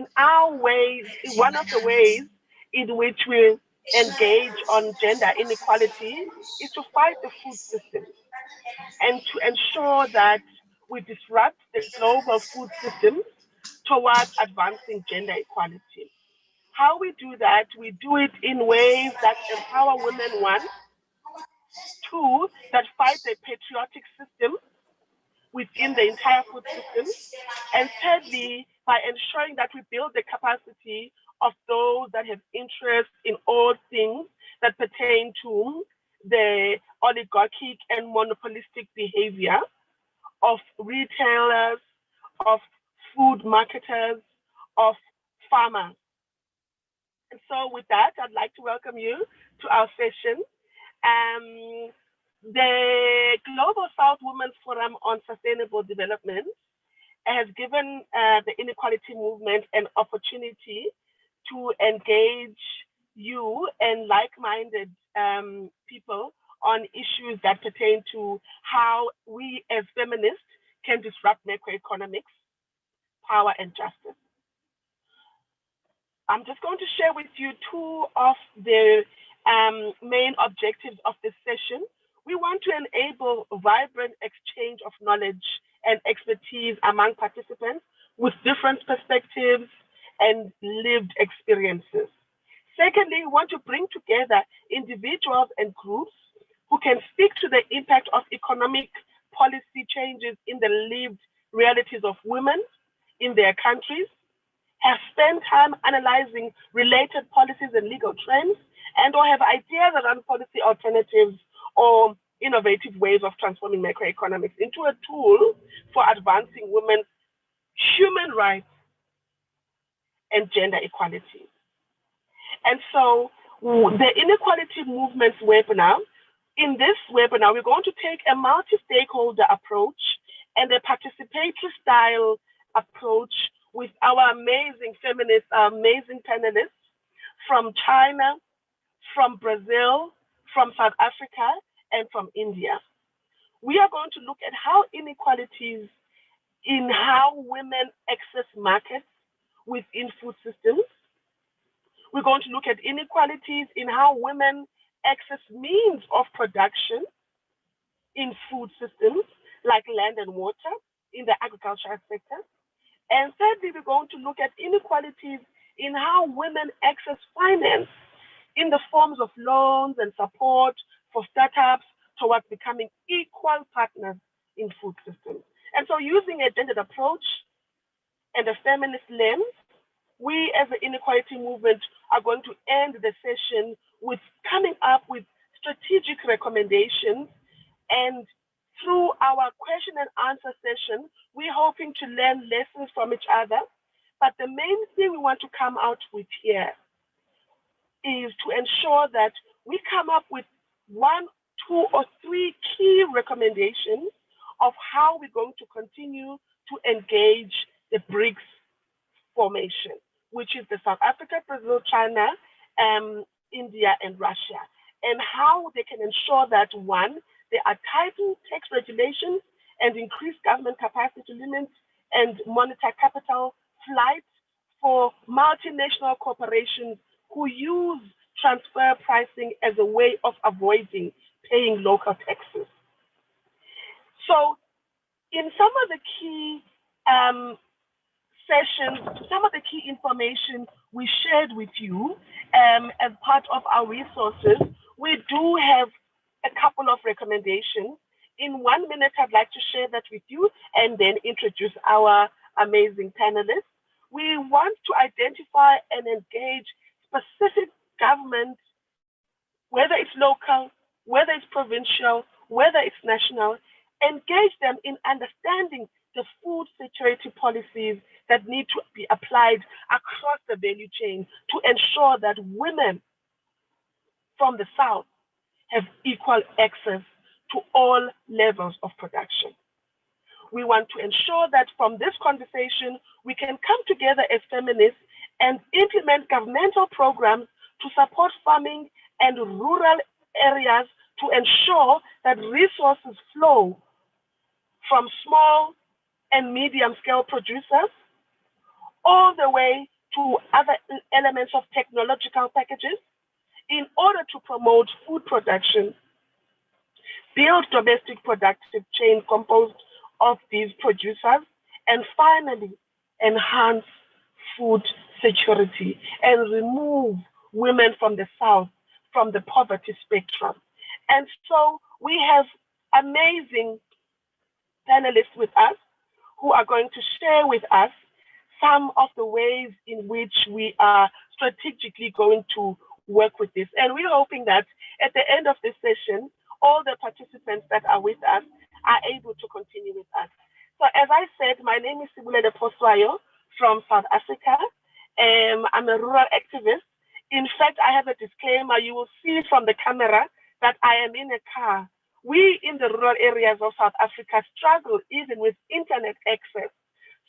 in our ways, one of the ways in which we engage on gender inequality is to fight the food system and to ensure that we disrupt the global food systems towards advancing gender equality. How we do that, we do it in ways that empower women, one, two, that fight the patriotic system within the entire food system, and thirdly, by ensuring that we build the capacity of those that have interest in all things that pertain to the oligarchic and monopolistic behavior of retailers, of food marketers, of farmers. And so with that, I'd like to welcome you to our session. The Global South Women's Forum on Sustainable Development has given the inequality movement an opportunity to engage you and like-minded people on issues that pertain to how we as feminists can disrupt macroeconomics, power, and justice. I'm just going to share with you two of the main objectives of this session. We want to enable vibrant exchange of knowledge and expertise among participants with different perspectives and lived experiences. Secondly, we want to bring together individuals and groups who can speak to the impact of economic policy changes in the lived realities of women in their countries, have spent time analyzing related policies and legal trends, and or have ideas around policy alternatives or innovative ways of transforming macroeconomics into a tool for advancing women's human rights and gender equality. And so the Inequality Movement's webinar, in this webinar, we're going to take a multi-stakeholder approach and a participatory style approach with our amazing feminists, our amazing panelists from China, from Brazil, from South Africa, and from India. We are going to look at how inequalities in how women access markets within food systems. We're going to look at inequalities in how women access means of production in food systems, like land and water in the agricultural sector. And thirdly, we're going to look at inequalities in how women access finance in the forms of loans and support for startups towards becoming equal partners in food systems. And so using a gendered approach and a feminist lens, we as the Inequality Movement are going to end the session with coming up with strategic recommendations. And through our question and answer session, we're hoping to learn lessons from each other. But the main thing we want to come out with here is to ensure that we come up with 1, 2, or 3 key recommendations of how we're going to continue to engage the BRICS formation, which is the South Africa, Brazil, China, India, and Russia, and how they can ensure that, one, they are tightened tax regulations and increased government capacity to limit and monitor capital flight for multinational corporations who use transfer pricing as a way of avoiding paying local taxes. So in some of the key sessions, some of the key information we shared with you as part of our resources, we do have a couple of recommendations. In 1 minute, I'd like to share that with you and then introduce our amazing panelists. We want to identify and engage specific government, whether it's local, whether it's provincial, whether it's national, engage them in understanding the food security policies that need to be applied across the value chain to ensure that women from the South have equal access to all levels of production. We want to ensure that from this conversation, we can come together as feminists and implement governmental programs to support farming and rural areas to ensure that resources flow from small and medium-scale producers all the way to other elements of technological packages in order to promote food production, build domestic productive chain composed of these producers, and finally enhance food security and remove women from the South from the poverty spectrum. And so we have amazing panelists with us who are going to share with us some of the ways in which we are strategically going to work with this. And we're hoping that at the end of this session, all the participants that are with us are able to continue with us. So as I said, my name is Sibulele Poswayo from South Africa. I'm a rural activist. In fact, I have a disclaimer. You will see from the camera that I am in a car. We in the rural areas of South Africa struggle even with internet access.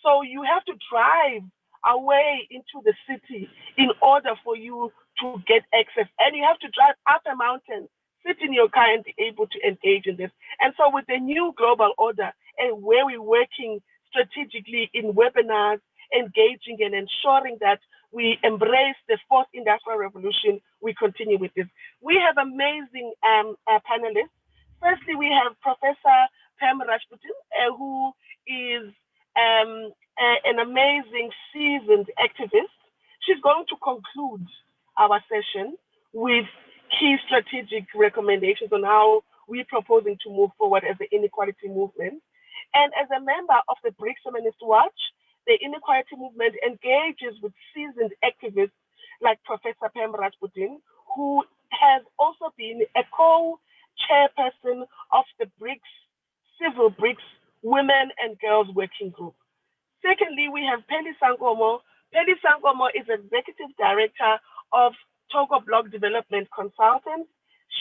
So you have to drive away into the city in order for you to get access. And you have to drive up a mountain, sit in your car and be able to engage in this. And so with the new global order and where we're working strategically in webinars, engaging and ensuring that we embrace the fourth industrial revolution, we continue with this. We have amazing panelists. Firstly, we have Professor Pam Rajputin, who is an amazing, seasoned activist. She's going to conclude our session with key strategic recommendations on how we're proposing to move forward as the inequality movement. And as a member of the BRICS Feminist Watch, the inequality movement engages with seasoned activists like Professor Pam Rajputin, who has also been a co-chairperson of the BRICS, Civil BRICS Women and Girls Working Group. Secondly, we have Peli Sangomo. Peli Sangomo is Executive Director of Togo Block Development Consultants.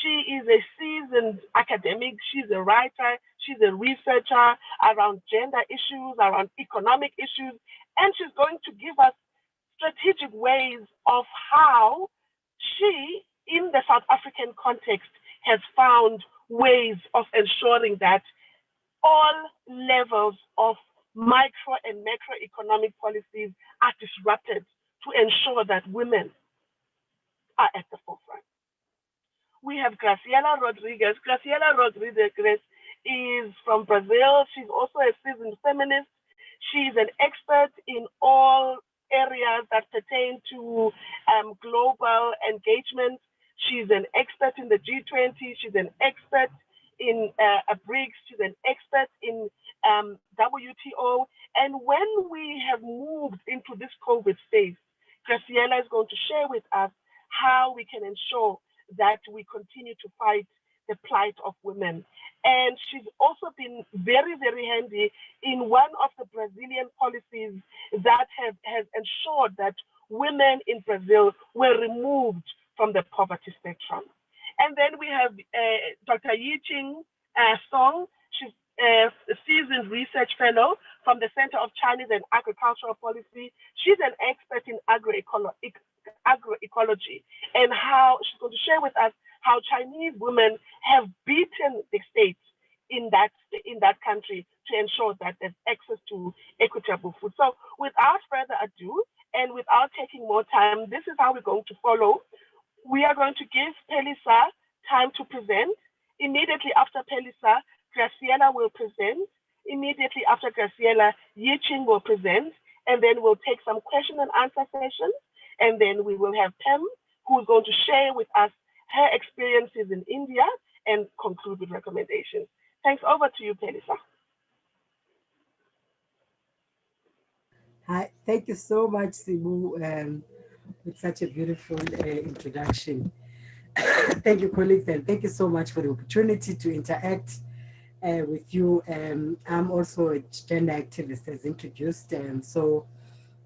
She is a seasoned academic. She's a writer. She's a researcher around gender issues, around economic issues, and she's going to give us strategic ways of how she, in the South African context, has found ways of ensuring that all levels of micro and macroeconomic policies are disrupted to ensure that women are at the forefront. We have Graciela Rodriguez. Graciela Rodriguez is from Brazil. She's also a seasoned feminist. She's an expert in all areas that pertain to global engagement. She's an expert in the G20. She's an expert in BRICS. She's an expert in WTO. And when we have moved into this COVID phase, Graciela is going to share with us how we can ensure that we continue to fight the plight of women. And she's also been very, very handy in one of the Brazilian policies that has ensured that women in Brazil were removed from the poverty spectrum. And then we have Dr. Yiqing Song. She's a seasoned research fellow from the Center of Chinese and Agricultural Policy. She's an expert in agroecology and how she's going to share with us how Chinese women have beaten the state in that country to ensure that there's access to equitable food. So without further ado, and without taking more time, this is how we're going to follow. We are going to give Pelisa time to present. Immediately after Pelisa, Graciela will present. Immediately after Graciela, Yiqing will present. And then we'll take some question and answer sessions. And then we will have Pam, who is going to share with us her experiences in India and conclude with recommendations. Thanks. Over to you, Pelisa. Hi, thank you so much, Sibu, with such a beautiful introduction. Thank you, colleagues, and thank you so much for the opportunity to interact with you. I'm also a gender activist, as introduced. So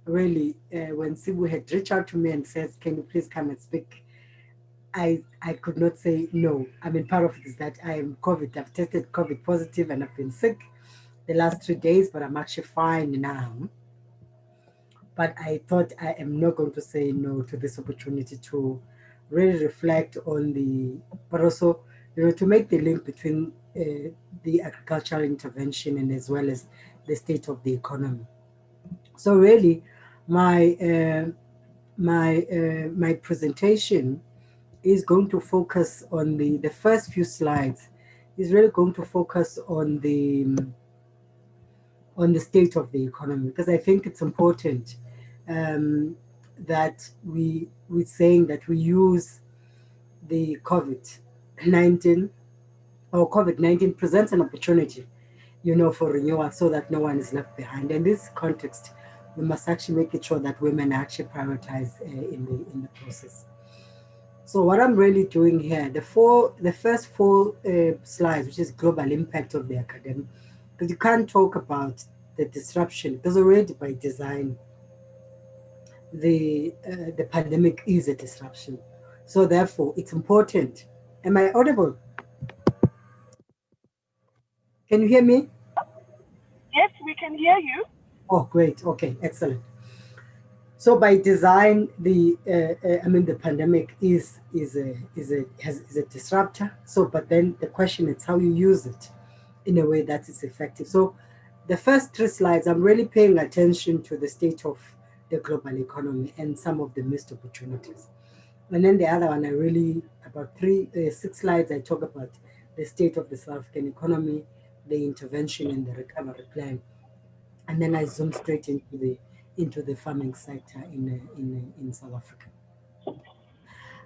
really, when Sibu had reached out to me and says, can you please come and speak? I could not say no. I mean, part of it is that I am COVID. I've tested COVID positive and I've been sick the last 3 days, but I'm actually fine now. But I thought I am not going to say no to this opportunity to really reflect on but also, to make the link between the agricultural intervention and as well as the state of the economy. So really, my my presentation is going to focus on the first few slides is really going to focus on the state of the economy, because I think it's important um, that we're saying that we use the COVID-19 or COVID-19 presents an opportunity, for renewal so that no one is left behind. In this context, we must actually make it sure that women are actually prioritized in the process. So what I'm really doing here, the first four slides, which is global impact of the academic, because you can't talk about the disruption, because already by design, the pandemic is a disruption. So therefore, it's important. Am I audible? Can you hear me? Yes, we can hear you. Oh, great. Okay, excellent. So by design, the pandemic is a disruptor. So, but then the question is how you use it in a way that is effective. So, the first three slides, I'm really paying attention to the state of the global economy and some of the missed opportunities. And then the other one, I really about six slides, I talk about the state of the South African economy, the intervention and the recovery plan, and then I zoom straight into the farming sector in South Africa.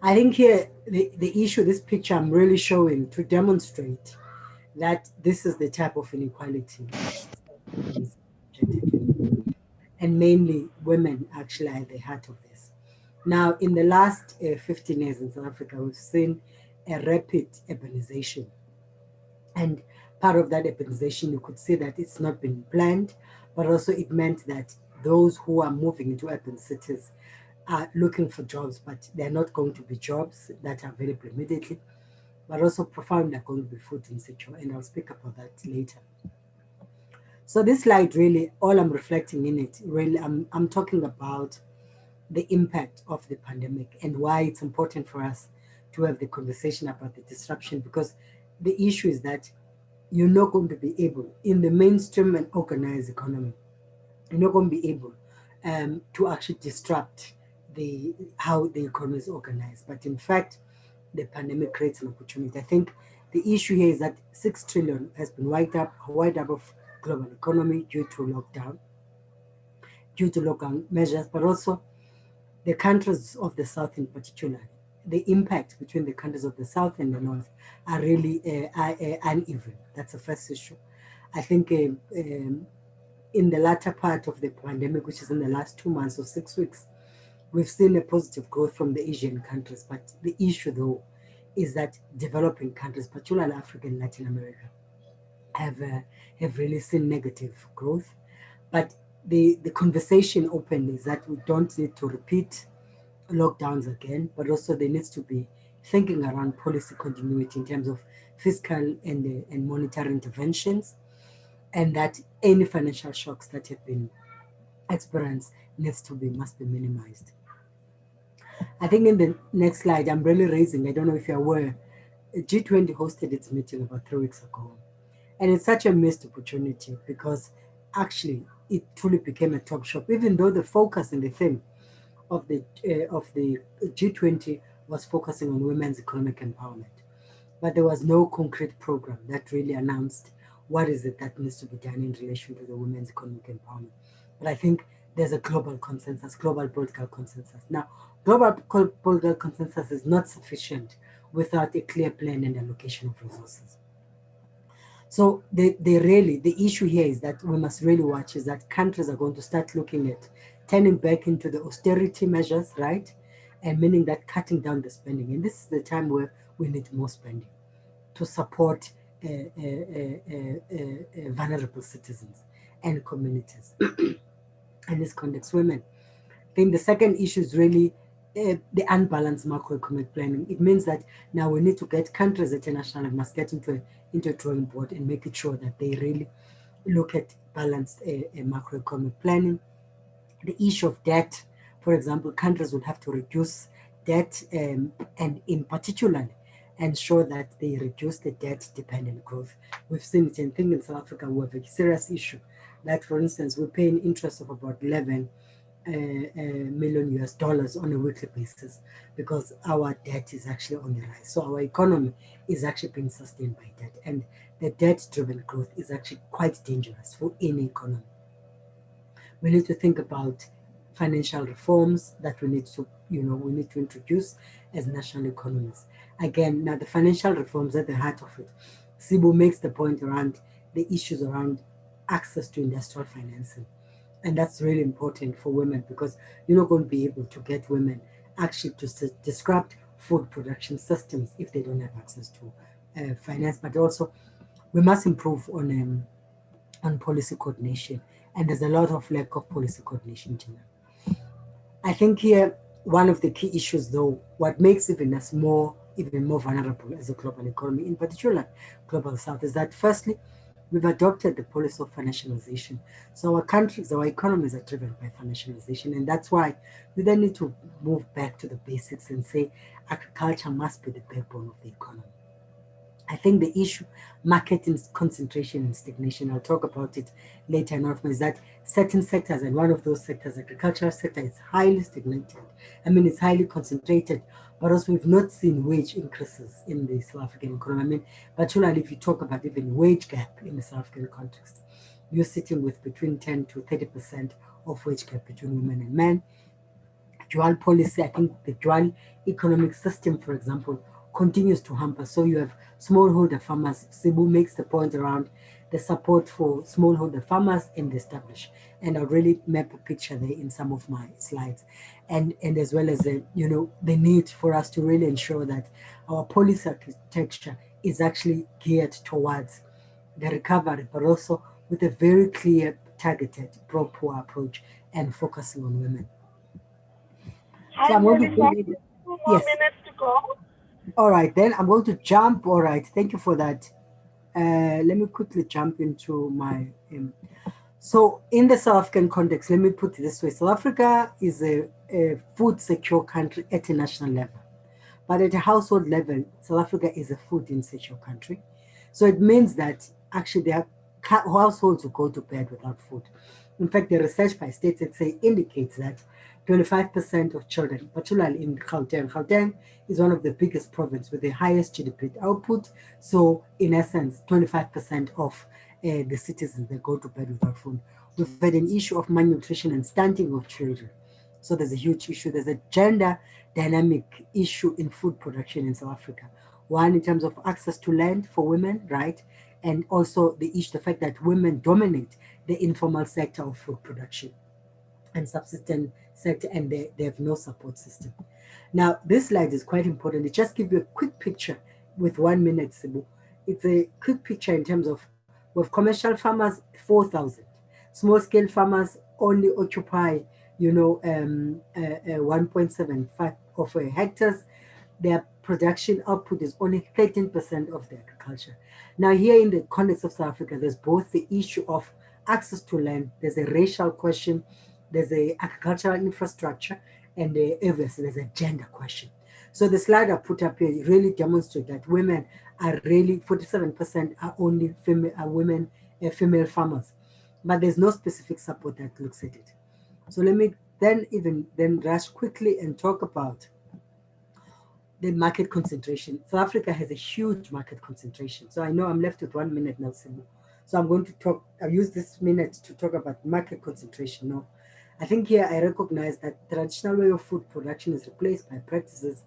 I think here the issue, this picture I'm really showing to demonstrate that this is the type of inequality that South Africa is subjected to, and mainly women actually are at the heart of this. Now, in the last 15 years in South Africa, we've seen a rapid urbanization. And part of that urbanization, you could see that it's not been planned, but also it meant that those who are moving into urban cities are looking for jobs, but they're not going to be jobs that are available immediately, but also profoundly are going to be food insecure. And I'll speak about that later. So this slide really, all I'm reflecting in it, really, I'm talking about the impact of the pandemic and why it's important for us to have the conversation about the disruption, because the issue is that you're not going to be able, in the mainstream and organized economy, you're not going to be able to actually disrupt how the economy is organized. But in fact, the pandemic creates an opportunity. I think the issue here is that 6 trillion has been wiped up of global economy due to lockdown measures, but also the countries of the South in particular. The impact between the countries of the South and the North are really uneven. That's the first issue. I think in the latter part of the pandemic, which is in the last 2 months or 6 weeks, we've seen a positive growth from the Asian countries. But the issue, though, is that developing countries, particularly Africa and Latin America, have really seen negative growth. But the conversation open is that we don't need to repeat lockdowns again, but also there needs to be thinking around policy continuity in terms of fiscal and monetary interventions, and that any financial shocks that have been experienced must be minimized. I think in the next slide, I'm really raising, I don't know if you're aware, G20 hosted its meeting about 3 weeks ago. And it's such a missed opportunity because actually it truly became a top shop, even though the focus and the theme of the G20 was focusing on women's economic empowerment. But there was no concrete program that really announced what is it that needs to be done in relation to the women's economic empowerment. But I think there's a global consensus, global political consensus. Now, global political consensus is not sufficient without a clear plan and allocation of resources. So the issue here is that we must really watch is that countries are going to start looking at turning back into the austerity measures, right? And meaning that cutting down the spending. And this is the time where we need more spending to support vulnerable citizens and communities. In this context, women. I think the second issue is really the unbalanced macroeconomic planning. It means that now we need to get countries internationally must get into a drawing board and make it sure that they really look at balanced macroeconomic planning. The issue of debt, for example, countries would have to reduce debt and in particular ensure that they reduce the debt dependent growth. We've seen it in South Africa, we have a serious issue that, for instance, we pay an interest of about 11 million US dollars on a weekly basis because our debt is actually on the rise. So our economy is actually being sustained by debt, and the debt-driven growth is actually quite dangerous for any economy. We need to think about financial reforms that we need to, we need to introduce as national economies. Again, now the financial reforms at the heart of it. Sibu makes the point around the issues around access to industrial financing. And that's really important for women because you're not going to be able to get women actually to disrupt food production systems if they don't have access to finance. But also, we must improve on policy coordination. And there's a lot of lack of policy coordination, Gina. I think here, one of the key issues, though, what makes even more vulnerable as a global economy, in particular global south, is that firstly, we've adopted the policy of financialization. So our countries, our economies are driven by financialization. And that's why we then need to move back to the basics and say agriculture must be the backbone of the economy. I think the issue, market concentration and stagnation, I'll talk about it later on, is that certain sectors, and one of those sectors, agricultural sector, is highly stagnated. I mean, it's highly concentrated, but also we've not seen wage increases in the South African economy. I mean, particularly if you talk about even wage gap in the South African context, you're sitting with between 10 to 30% of wage gap between women and men. Dual policy, I think the dual economic system, for example, continues to hamper. So you have smallholder farmers. Cebu makes the point around the support for smallholder farmers and the established. And I'll really map a picture there in some of my slides. And as well as the need for us to really ensure that our policy architecture is actually geared towards the recovery, but also with a very clear, targeted, pro-poor approach and focusing on women. So Hi, I'm going to Melissa. bring it. 2 more Yes. minutes to go. All right, then I'm going to jump. All right, thank you for that. Let me quickly jump into my. So, in the South African context, let me put it this way: South Africa is a food secure country at a national level. But at a household level, South Africa is a food insecure country. So it means that actually there are households who go to bed without food. In fact, the research by State say indicates that 25% of children, particularly in Gauteng is one of the biggest provinces with the highest GDP output. So in essence, 25% of the citizens that go to bed without food. We've had an issue of malnutrition and stunting of children. So there's a huge issue. There's a gender dynamic issue in food production in South Africa. One, in terms of access to land for women, right? And also the issue, the fact that women dominate the informal sector of food production and subsistence sector, and they have no support system. Now, this slide is quite important. It just gives you a quick picture with 1 minute, Cebu. It's a quick picture in terms of with commercial farmers, 4,000. Small scale farmers only occupy, 1.75 of hectares. Their production output is only 13% of the agriculture. Now, here in the context of South Africa, there's both the issue of access to land, there's a racial question, there's a agricultural infrastructure, and obviously there's a gender question. So the slide I put up here really demonstrates that women are really 47% are only women, female farmers, but there's no specific support that looks at it. So let me then rush quickly and talk about the market concentration. South Africa has a huge market concentration. So I know I'm left with 1 minute now, Simu. So I'm going to I'll use this minute to talk about market concentration. No, I think here I recognize that traditional way of food production is replaced by practices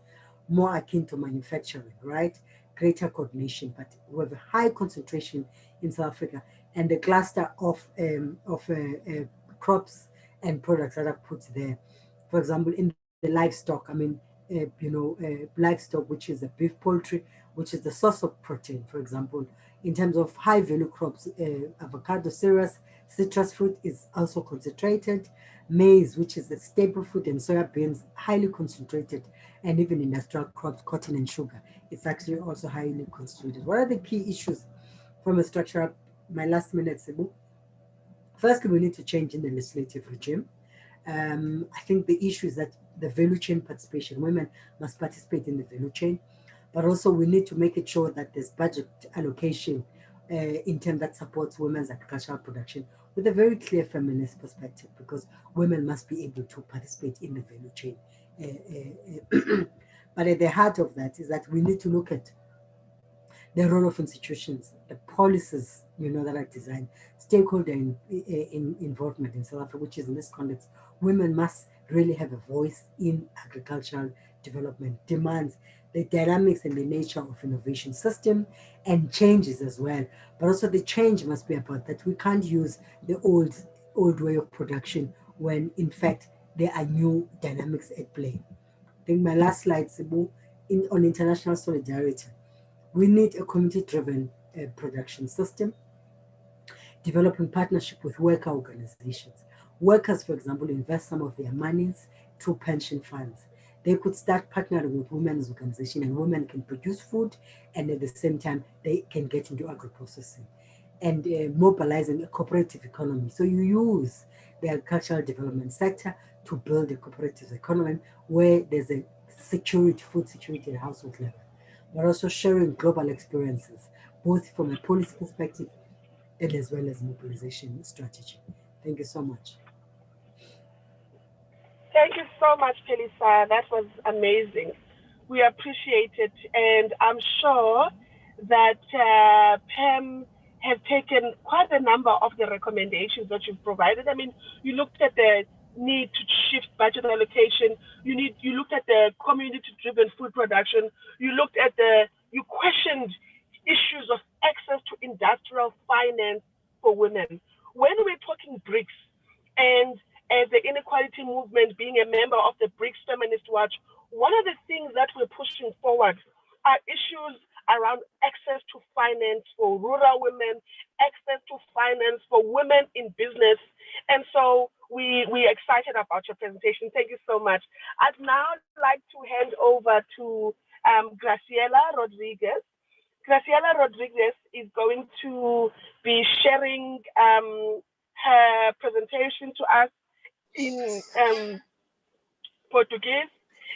more akin to manufacturing, right? Greater coordination, but we have a high concentration in South Africa and the cluster crops and products that are put there. For example, in the livestock, I mean, livestock, which is the beef poultry, which is the source of protein, for example. In terms of high value crops, avocado, citrus fruit is also concentrated. Maize, which is the staple food, and soybeans, highly concentrated. And even industrial crops, cotton and sugar, it's actually also highly concentrated. What are the key issues from a structural, my last minute, Cebu? Firstly, we need to change in the legislative regime. I think the issue is that the value chain participation, women must participate in the value chain, but also we need to make it sure that there's budget allocation in terms that supports women's agricultural production with a very clear feminist perspective, because women must be able to participate in the value chain. But at the heart of that is that we need to look at the role of institutions, the policies, that are designed, stakeholder involvement in South Africa, which is in this context, women must really have a voice in agricultural development, demands the dynamics and the nature of innovation system and changes as well. But also the change must be about that we can't use the old way of production when in fact there are new dynamics at play. I think my last slide, Sibu, on international solidarity. We need a community-driven production system, developing partnership with worker organizations. Workers, for example, invest some of their monies through pension funds. They could start partnering with women's organizations, and women can produce food, and at the same time, they can get into agro-processing and mobilizing a cooperative economy. So you use the agricultural development sector to build a cooperative economy where there's a security, food security at household level, but also sharing global experiences, both from a policy perspective and as well as mobilization strategy. Thank you so much. Thank you so much, Pelisa. That was amazing. We appreciate it, and I'm sure that Pam have taken quite a number of the recommendations that you've provided. I mean, you looked at the need to shift budget allocation. You looked at the community-driven food production. You questioned issues of access to industrial finance for women. When we're talking BRICS, and as the inequality movement, being a member of the BRICS Feminist Watch, one of the things that we're pushing forward are issues around access to finance for rural women, access to finance for women in business. And so we're excited about your presentation. Thank you so much. I'd now like to hand over to Graciela Rodriguez. Graciela Rodriguez is going to be sharing her presentation to us in Portuguese,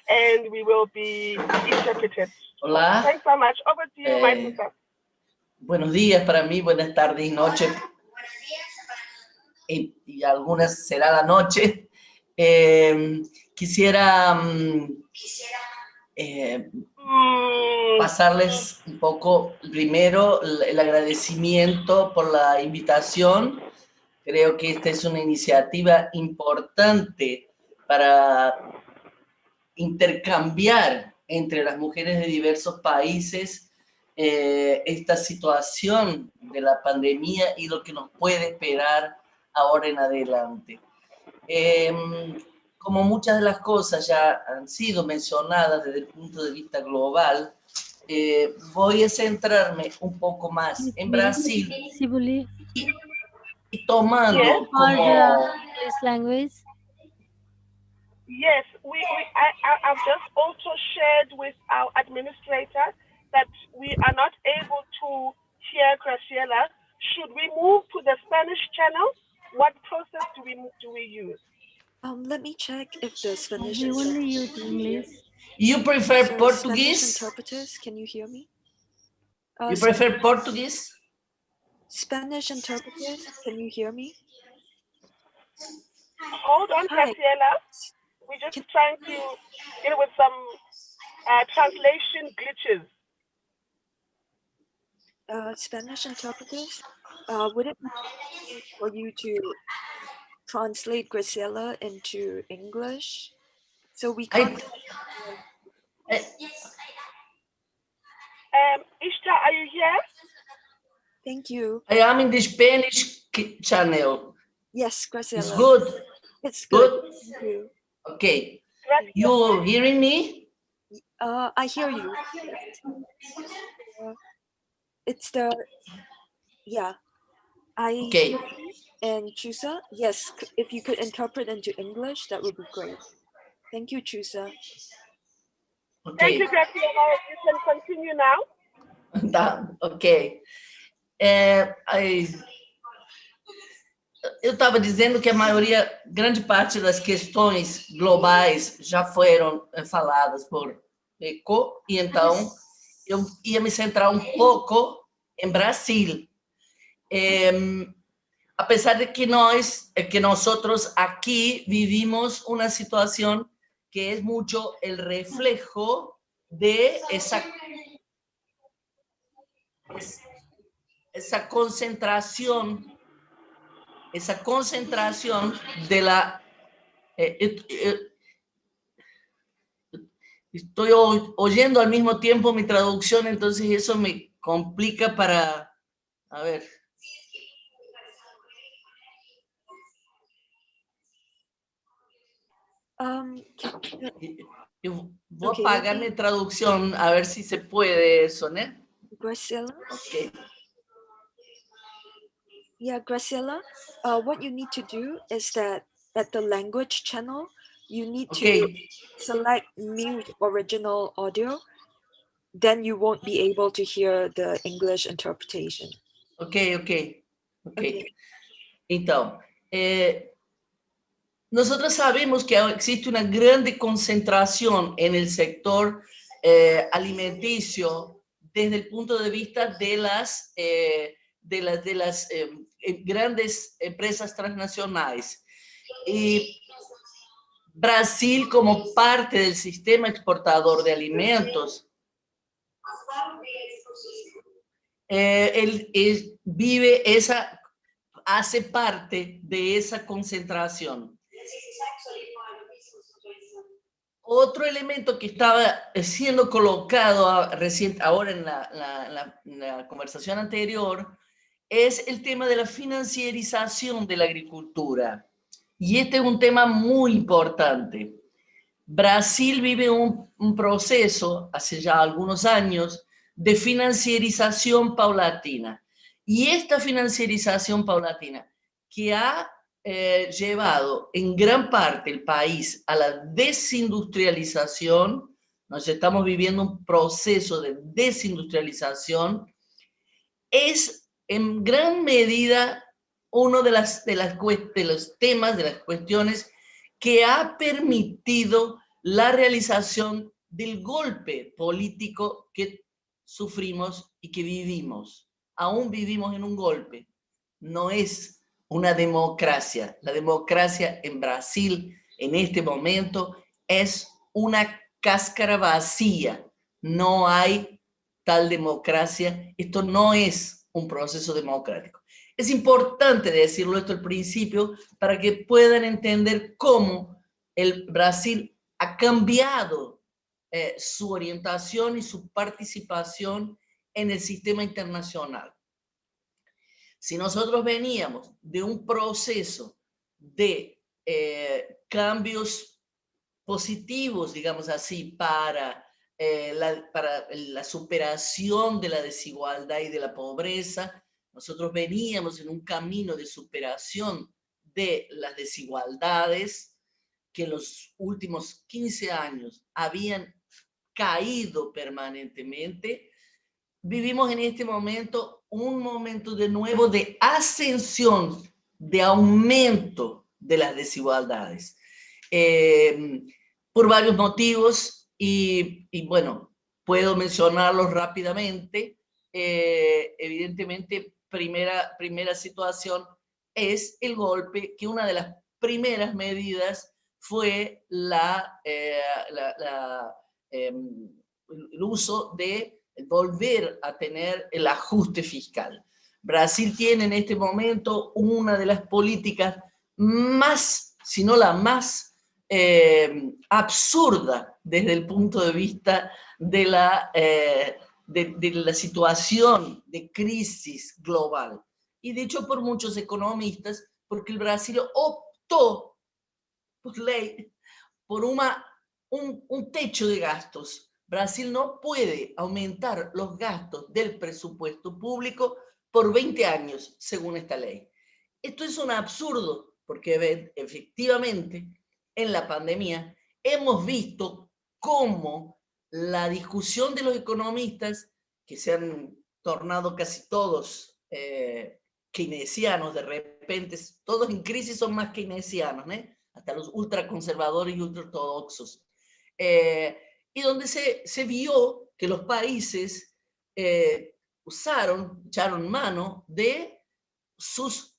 and we will be interpreted. Hola. Thanks so much. Over to you, my sister. Buenos días para mí, buenas tardes y noches. Y algunas será la noche. Quisiera pasarles un poco, primero, el agradecimiento por la invitación. Creo que esta es una iniciativa importante para intercambiar entre las mujeres de diversos países esta situación de la pandemia y lo que nos puede esperar ahora en adelante. Como muchas de las cosas ya han sido mencionadas desde el punto de vista global, voy a centrarme un poco más en Brasil y tomando como... language. Yes, I've just also shared with our administrator that we are not able to hear Graciela. Should we move to the Spanish channel? What process do we use? Let me check if the Spanish. We only use English. You prefer so Portuguese? Spanish interpreters, can you hear me? You prefer Portuguese? Spanish interpreters, can you hear me? Hold on, Graciela. We're just trying to deal with some translation glitches. Spanish interpreters, would it be possible for you to translate Graciela into English? So we can't. Ishta, are you here? Thank you. I am in the Spanish channel. Yes, Graciela. It's good. It's good. Thank you. Okay. You hearing me? I hear you. It's the, yeah. I hear you. And Chusa, yes, if you could interpret into English, that would be great. Thank you, Chusa. Okay. Thank you, Graciela. You can continue now. Tá, ok. Eu estava dizendo que a maioria, grande parte das questões globais já foram faladas por Eco, e então eu ia me centrar um pouco em Brasil, A pesar de que no es que nosotros aquí vivimos una situación que es mucho el reflejo de esa concentración de la... estoy oyendo al mismo tiempo mi traducción, entonces eso me complica para... A ver. Yo voy a apagar mi traducción a ver si se puede eso, ¿no? Graciela? Okay. Yeah, Graciela, what you need to do is that at the language channel, you need to select mute original audio. Then you won't be able to hear the English interpretation. Okay. Então, nosotros sabemos que existe una grande concentración en el sector alimenticio desde el punto de vista de las grandes empresas transnacionales. Y Brasil, como parte del sistema exportador de alimentos, hace parte de esa concentración. Otro elemento que estaba siendo colocado ahora en la conversación anterior es el tema de la financiarización de la agricultura. Y este es un tema muy importante. Brasil vive un proceso, hace ya algunos años, de financiarización paulatina. Y esta financiarización paulatina, que ha llevado en gran parte el país a la desindustrialización, nos estamos viviendo un proceso de desindustrialización, es en gran medida uno de los temas, de las cuestiones que ha permitido la realización del golpe político que sufrimos y que vivimos. Aún vivimos en un golpe. No es una democracia. La democracia en Brasil en este momento es una cáscara vacía. No hay tal democracia. Esto no es un proceso democrático. Es importante decirlo esto al principio para que puedan entender cómo el Brasil ha cambiado su orientación y su participación en el sistema internacional. Si nosotros veníamos de un proceso de cambios positivos, digamos así, para la superación de la desigualdad y de la pobreza, nosotros veníamos en un camino de superación de las desigualdades que en los últimos 15 años habían caído permanentemente. Vivimos en este momento un momento de nuevo de ascensión, de aumento de las desigualdades, por varios motivos y bueno, puedo mencionarlos rápidamente. Evidentemente, primera situación es el golpe, que una de las primeras medidas fue el uso de volver a tener el ajuste fiscal. Brasil tiene en este momento una de las políticas más, si no la más absurda desde el punto de vista de la situación de crisis global. Y dicho por muchos economistas, porque el Brasil optó por ley por un techo de gastos. Brasil no puede aumentar los gastos del presupuesto público por 20 años, según esta ley. Esto es un absurdo, porque efectivamente en la pandemia hemos visto cómo la discusión de los economistas, que se han tornado casi todos keynesianos de repente, todos en crisis son más keynesianos, hasta los ultraconservadores y ultraortodoxos. Y donde se vio que los países echaron mano de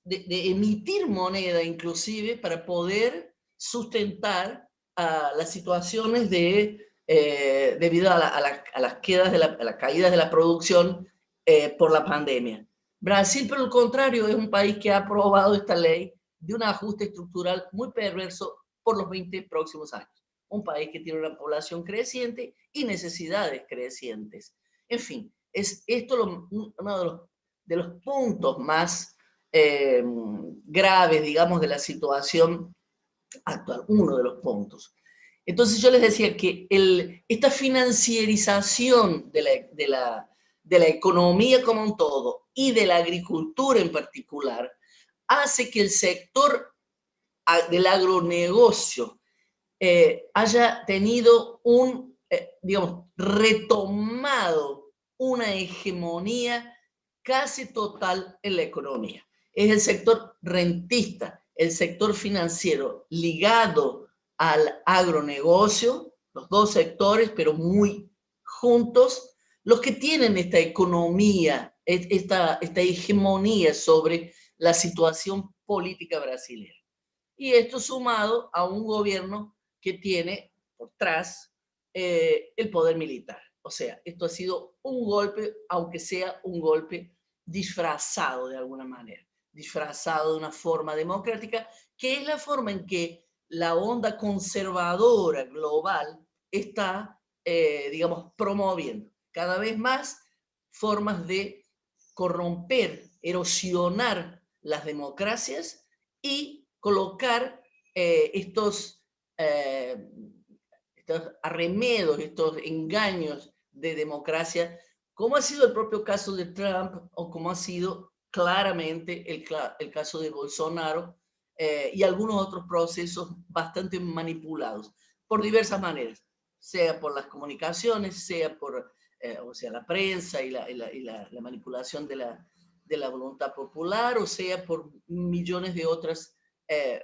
de emitir moneda inclusive para poder sustentar las situaciones debido a las caídas de la producción por la pandemia. Brasil, por el contrario, es un país que ha aprobado esta ley de un ajuste estructural muy perverso por los 20 próximos años. Un país que tiene una población creciente y necesidades crecientes. En fin, es esto uno de los puntos más graves, digamos, de la situación actual, uno de los puntos. Entonces yo les decía que esta financiarización de la economía como un todo y de la agricultura en particular hace que el sector del agronegocio haya tenido digamos, retomado una hegemonía casi total en la economía. Es el sector rentista, el sector financiero ligado al agronegocio, los dos sectores, pero muy juntos, los que tienen esta economía, esta hegemonía sobre la situación política brasileña. Y esto sumado a un gobierno que tiene por detrás el poder militar. O sea, esto ha sido un golpe, aunque sea un golpe disfrazado de alguna manera, disfrazado de una forma democrática, que es la forma en que la onda conservadora global está, digamos, promoviendo cada vez más formas de corromper, erosionar las democracias y colocar estos arremedos, estos engaños de democracia, como ha sido el propio caso de Trump o como ha sido claramente el caso de Bolsonaro y algunos otros procesos bastante manipulados por diversas maneras, sea por las comunicaciones, sea por o sea, la prensa y la manipulación de la voluntad popular, o sea por millones de otras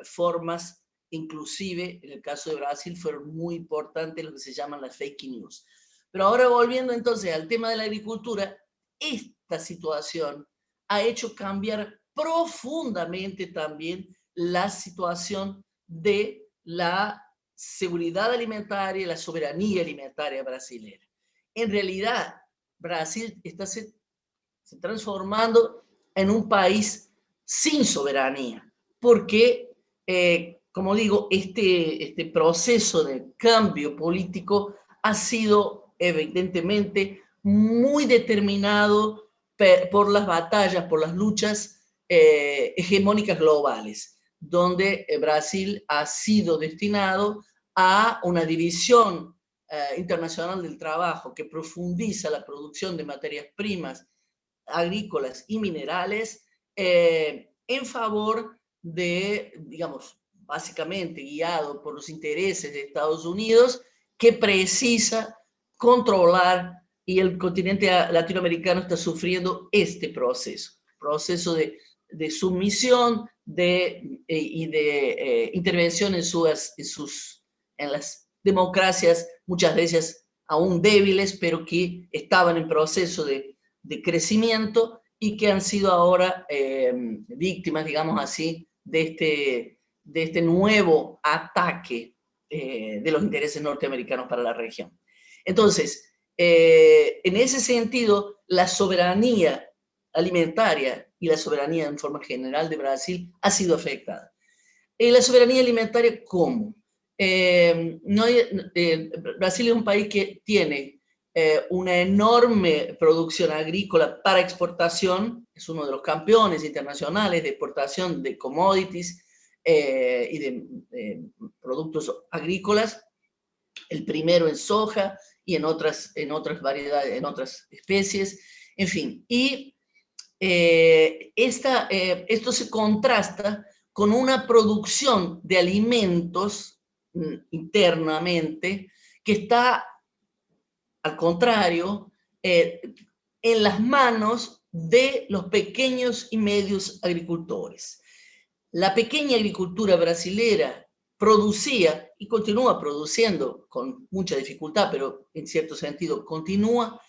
formas. Inclusive, en el caso de Brasil, fueron muy importantes lo que se llaman las fake news. Pero ahora volviendo entonces al tema de la agricultura, esta situación ha hecho cambiar profundamente también la situación de la seguridad alimentaria y la soberanía alimentaria brasileña. En realidad, Brasil está se transformando en un país sin soberanía, porque como digo, este proceso de cambio político ha sido evidentemente muy determinado por las batallas, por las luchas hegemónicas globales, donde Brasil ha sido destinado a una división internacional del trabajo que profundiza la producción de materias primas agrícolas y minerales en favor de, digamos, básicamente guiado por los intereses de Estados Unidos, que precisa controlar, y el continente latinoamericano está sufriendo este proceso de sumisión y de intervención en las democracias, muchas veces aún débiles, pero que estaban en proceso de crecimiento y que han sido ahora víctimas, digamos así, de este nuevo ataque de los intereses norteamericanos para la región. Entonces, en ese sentido, la soberanía alimentaria y la soberanía en forma general de Brasil ha sido afectada. La soberanía alimentaria, ¿cómo? Brasil es un país que tiene una enorme producción agrícola para exportación, es uno de los campeones internacionales de exportación de commodities y de productos agrícolas, el primero en soja y en otras variedades, en otras especies, en fin. Y esto se contrasta con una producción de alimentos internamente que está, al contrario, en las manos de los pequeños y medios agricultores. La pequeña agricultura brasilera producía y continúa produciendo con mucha dificultad, pero en cierto sentido continúa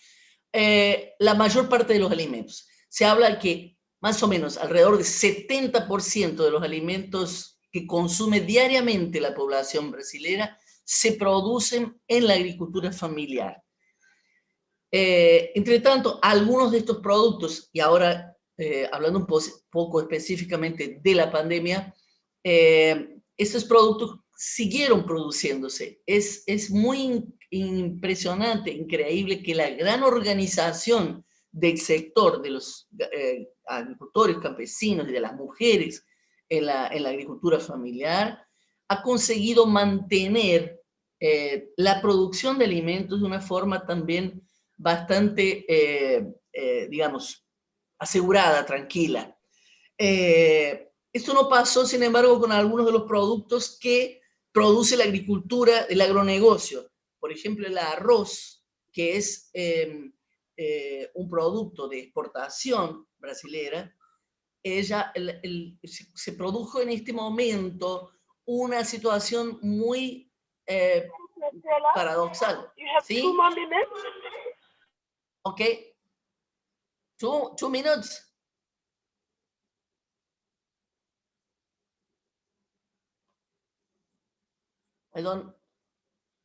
la mayor parte de los alimentos. Se habla que más o menos alrededor de 70% de los alimentos que consume diariamente la población brasilera se producen en la agricultura familiar. Entre tanto, algunos de estos productos, y ahora hablando un poco específicamente de la pandemia, estos productos siguieron produciéndose. Es muy impresionante, increíble que la gran organización del sector de los agricultores, campesinos y de las mujeres en la agricultura familiar ha conseguido mantener la producción de alimentos de una forma también bastante, digamos, asegurada, tranquila. Esto no pasó, sin embargo, con algunos de los productos que produce la agricultura, el agronegocio. Por ejemplo, el arroz, que es un producto de exportación brasilera. Se produjo en este momento una situación muy paradoxal. ¿Sí? 2 more minutes. Ok. 2 minutes. I don't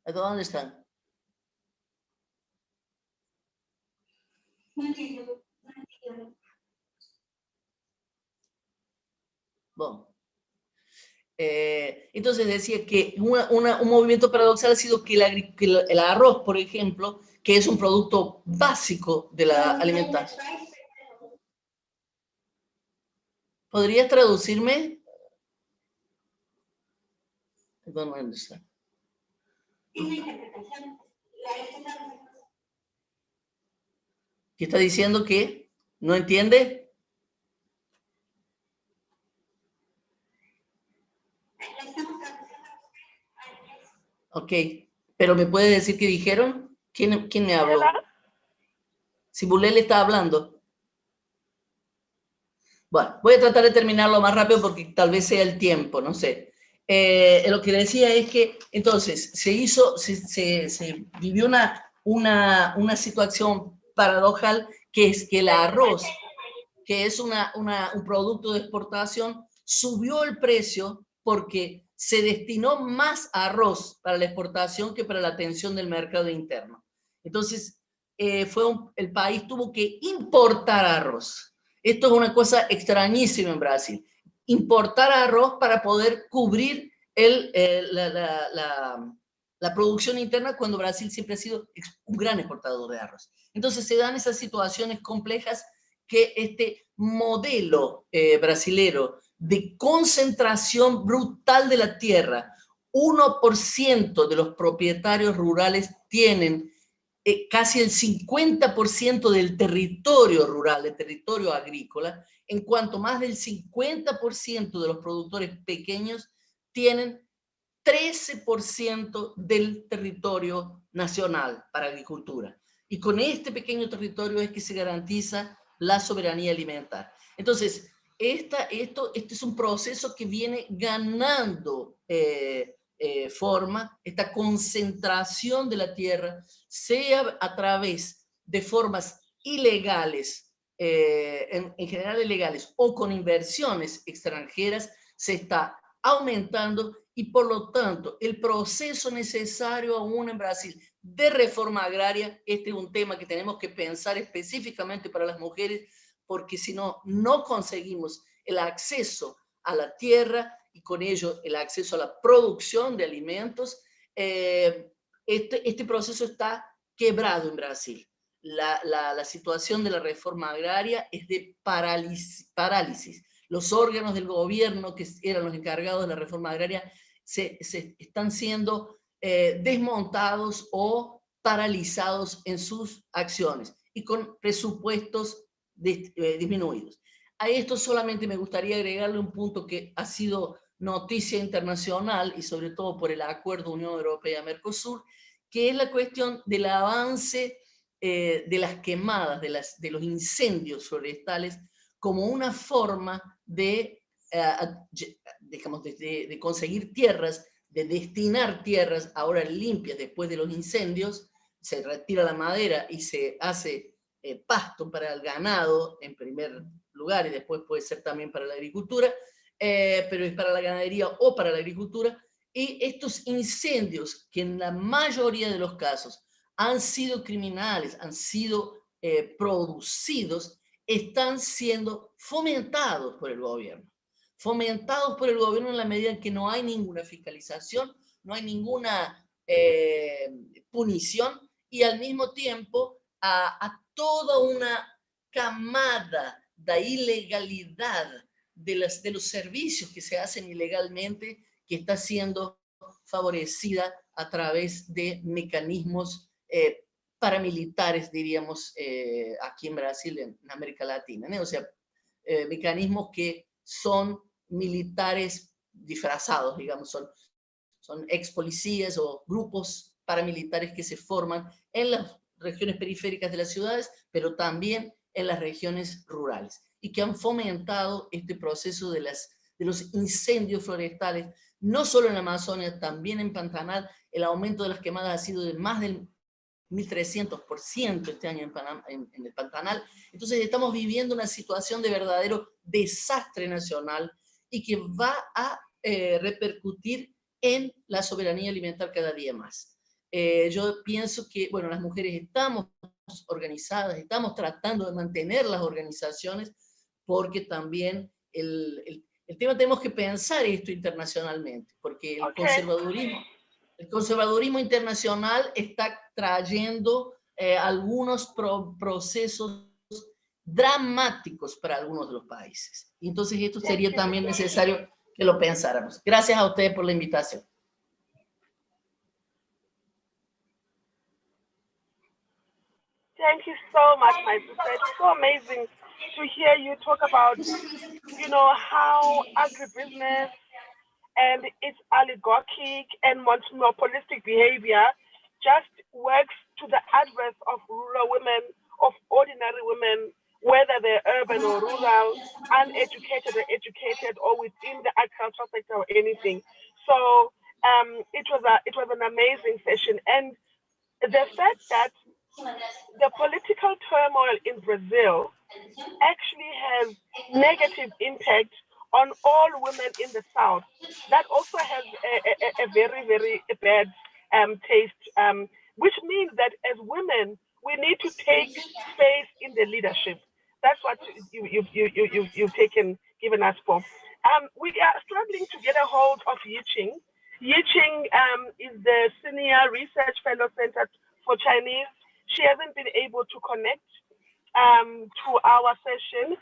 understand. Bueno. Entonces decía que un movimiento paradoxal ha sido que el arroz, por ejemplo, que es un producto básico de la alimentación. ¿Podrías traducirme? I don't understand. ¿Qué está diciendo que no entiende? Ok, pero ¿me puede decir qué dijeron? ¿Quién me habló? Si Bulel está hablando. Bueno, voy a tratar de terminarlo más rápido porque tal vez sea el tiempo, no sé. Lo que decía es que entonces se vivió una situación paradojal, que es que el arroz, que es un producto de exportación, subió el precio porque se destinó más arroz para la exportación que para la atención del mercado interno. Entonces, el país tuvo que importar arroz. Esto es una cosa extrañísima en Brasil. Importar arroz para poder cubrir la producción interna, cuando Brasil siempre ha sido un gran exportador de arroz. Entonces se dan esas situaciones complejas que este modelo brasilero de concentración brutal de la tierra, 1% de los propietarios rurales tienen casi el 50% del territorio rural, del territorio agrícola, en cuanto más del 50% de los productores pequeños tienen 13% del territorio nacional para agricultura. Y con este pequeño territorio es que se garantiza la soberanía alimentar. Entonces, este es un proceso que viene ganando forma, esta concentración de la tierra, sea a través de formas ilegales, en general ilegales, o con inversiones extranjeras, se está aumentando, y por lo tanto el proceso necesario aún en Brasil de reforma agraria, este es un tema que tenemos que pensar específicamente para las mujeres, porque si no, no conseguimos el acceso a la tierra y con ello el acceso a la producción de alimentos. Este proceso está quebrado en Brasil. La situación de la reforma agraria es de parálisis. Los órganos del gobierno que eran los encargados de la reforma agraria se están siendo desmontados o paralizados en sus acciones y con presupuestos disminuidos. A esto solamente me gustaría agregarle un punto que ha sido noticia internacional, y sobre todo por el acuerdo Unión Europea-Mercosur, que es la cuestión del avance de las quemadas, de los incendios forestales, como una forma de, digamos, de conseguir tierras, de destinar tierras ahora limpias después de los incendios. Se retira la madera y se hace pasto para el ganado en primer lugar y después puede ser también para la agricultura, pero es para la ganadería o para la agricultura, y estos incendios que en la mayoría de los casos han sido criminales, han sido producidos, están siendo fomentados por el gobierno. Fomentados por el gobierno en la medida en que no hay ninguna fiscalización, no hay ninguna punición, y al mismo tiempo a toda una camada de ilegalidad de los servicios que se hacen ilegalmente, que está siendo favorecida a través de mecanismos paramilitares, diríamos, aquí en Brasil, en América Latina, ¿no? O sea, mecanismos que son militares disfrazados, digamos, son ex policías o grupos paramilitares que se forman en las regiones periféricas de las ciudades, pero también en las regiones rurales, y que han fomentado este proceso de los incendios forestales, no solo en la Amazonia, también en Pantanal. El aumento de las quemadas ha sido de más del 1300% este año en el Pantanal. Entonces estamos viviendo una situación de verdadero desastre nacional y que va a repercutir en la soberanía alimentar cada día más. Yo pienso que, bueno, las mujeres estamos organizadas, estamos tratando de mantener las organizaciones, porque también el tema, tenemos que pensar esto internacionalmente, porque el conservadurismo internacional está trayendo algunos procesos dramáticos para algunos de los países. Y entonces esto sería también necesario que lo pensáramos. Gracias a ustedes por la invitación. Thank you so much, my sister. It's so amazing to hear you talk about, how agribusiness and its oligarchic and monopolistic behavior just works to the adverse of rural women, of ordinary women, whether they're urban or rural, uneducated or educated, or within the agricultural sector or anything. So it was an amazing session, and the fact that the political turmoil in Brazil actually has negative impact on all women in the South. That also has a very, very bad taste, which means that as women, we need to take space in the leadership. That's what you've given us for. We are struggling to get a hold of Yiching. Yiching is the Senior Research Fellow Center for Chinese. She hasn't been able to connect to our session,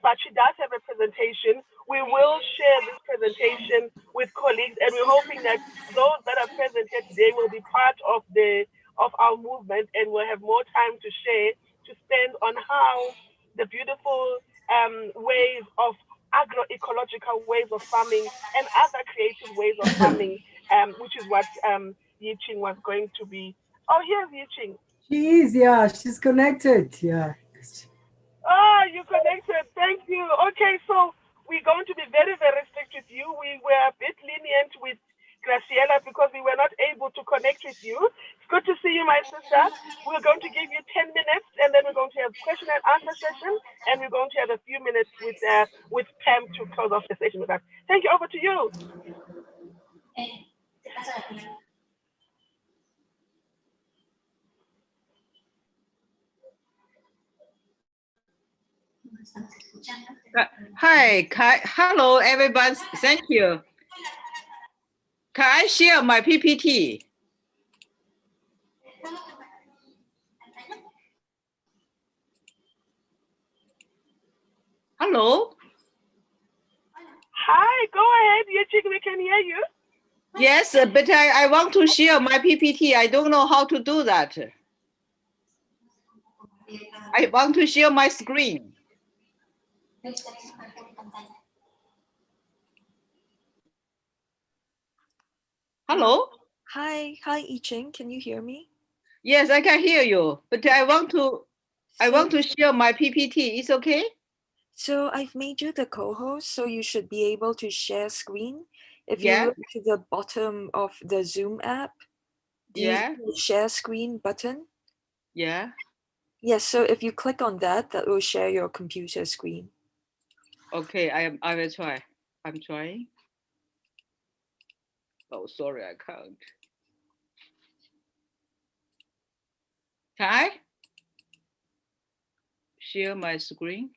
but she does have a presentation. We will share this presentation with colleagues, and we're hoping that those that are present here today will be part of our movement, and will have more time to share, to spend on how the beautiful ways of agroecological ways of farming and other creative ways of farming, which is what Yiching was going to be. Oh, here's Yiching. She is, yeah, she's connected, yeah. Oh, you connected. Thank you. Okay, so we're going to be very, very strict with you. We were a bit lenient with Graciela because we were not able to connect with you. It's good to see you, my sister. We're going to give you 10 minutes, and then we're going to have question and answer session, and we're going to have a few minutes with Pam to close off the session with us. Thank you. Over to you. Hi, hello everyone. Thank you. Can I share my PPT? Hello? Hi, go ahead, Yiching, we can hear you. Yes, but I want to share my PPT. I don't know how to do that. I want to share my screen. Hello? Hi, Yiching. Can you hear me? Yes, I can hear you, but I want to share my PPT. It's okay? So I've made you the co-host, so you should be able to share screen. If Yeah. you look to the bottom of the Zoom app, do you see the share screen button? Yeah. Yes, so if you click on that, that will share your computer screen. Okay, I will try. I'm trying. Oh, sorry, I can't. Can I share my screen?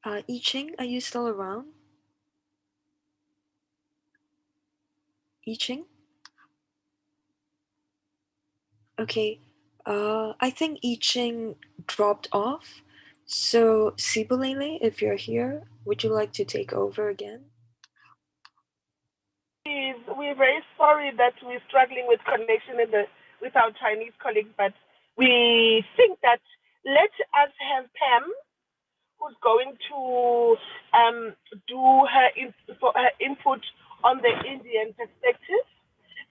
I Ching, are you still around? I Ching? Okay, I think I Ching dropped off. So Sibulele, if you're here, would you like to take over again? We're very sorry that we're struggling with connection with our Chinese colleagues, but we think that let us have Pam, who's going to do for her input on the Indian perspective,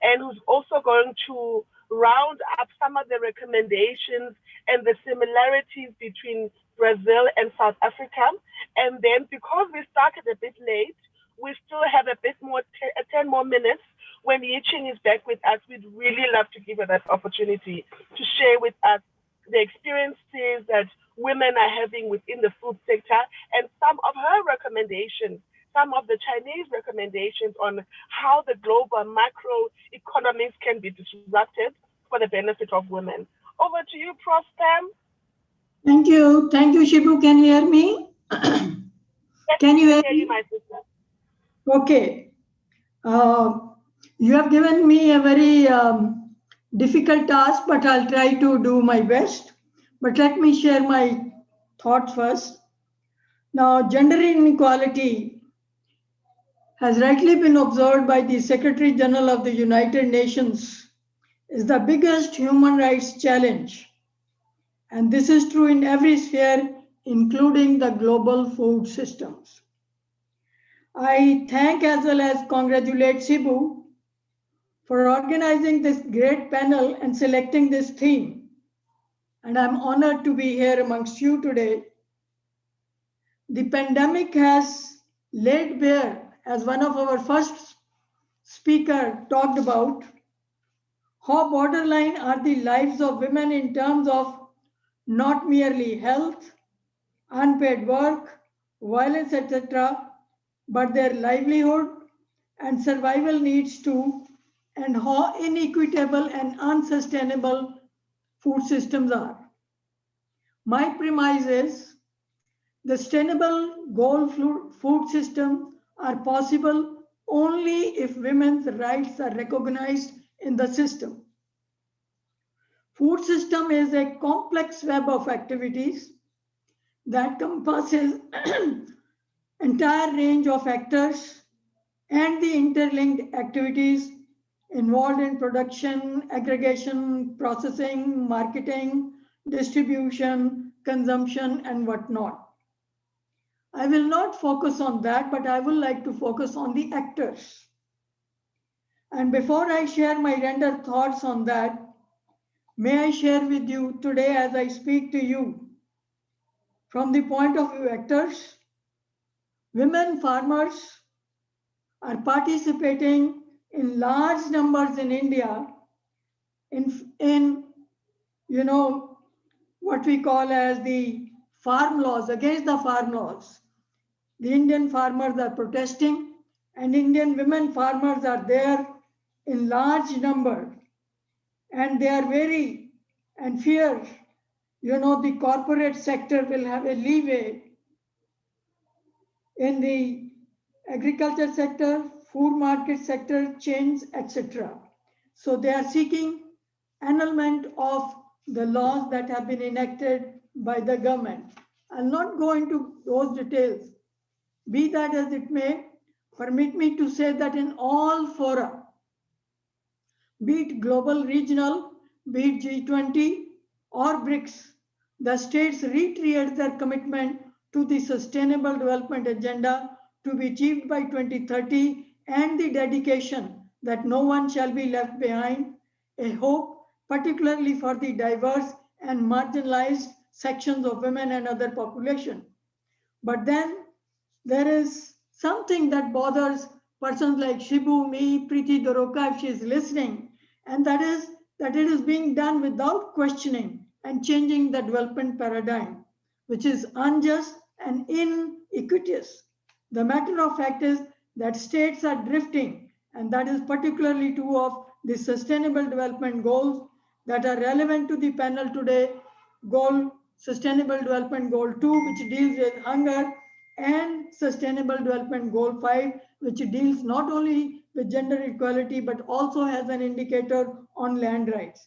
and who's also going to round up some of the recommendations and the similarities between Brazil and South Africa. And then, because we started a bit late, we still have a bit more, 10 more minutes. When Yiching is back with us, we'd really love to give her that opportunity to share with us the experiences that women are having within the food sector and some of her recommendations, some of the Chinese recommendations on how the global macro economies can be disrupted for the benefit of women. Over to you, Prof. Pam. Thank you. Thank you, Shibu. Can you hear me? Yes, Can you hear you, me? my sister. Okay. You have given me a very difficult task, but I'll try to do my best. But let me share my thoughts first. Now, gender inequality has rightly been observed by the Secretary General of the United Nations is the biggest human rights challenge. And this is true in every sphere, including the global food systems. I thank as well as congratulate Shibu for organizing this great panel and selecting this theme. And I'm honored to be here amongst you today. The pandemic has laid bare, as one of our first speaker talked about, how borderline are the lives of women in terms of not merely health, unpaid work, violence, etc., but their livelihood and survival needs too, and how inequitable and unsustainable food systems are. My premise is the sustainable goal food systems are possible only if women's rights are recognized in the system. Food system is a complex web of activities that compasses entire range of actors and the interlinked activities involved in production, aggregation, processing, marketing, distribution, consumption, and whatnot. I will not focus on that, but I would like to focus on the actors. And before I share my rendered thoughts on that, may I share with you today as I speak to you, from the point of view actors, women farmers are participating in large numbers in India in what we call as the farm laws, against the farm laws. The Indian farmers are protesting and Indian women farmers are there in large number. and they are very and fear, the corporate sector will have a leeway in the agriculture sector, food market sector, chains, etc. So they are seeking annulment of the laws that have been enacted by the government. I'll not go into those details. Be that as it may, permit me to say that in all fora, be it global, regional, be it G20 or BRICS, the states reiterate their commitment to the Sustainable Development Agenda to be achieved by 2030 and the dedication that no one shall be left behind, a hope particularly for the diverse and marginalized sections of women and other population. But then there is something that bothers persons like Shibu, me, Preeti Doroka, if she is listening, and that is that it is being done without questioning and changing the development paradigm, which is unjust and inequitous. The matter of fact is that states are drifting, and that is particularly true of the Sustainable Development Goals that are relevant to the panel today. Sustainable Development Goal 2, which deals with hunger, and Sustainable Development Goal 5, which deals not only with gender equality but also has an indicator on land rights.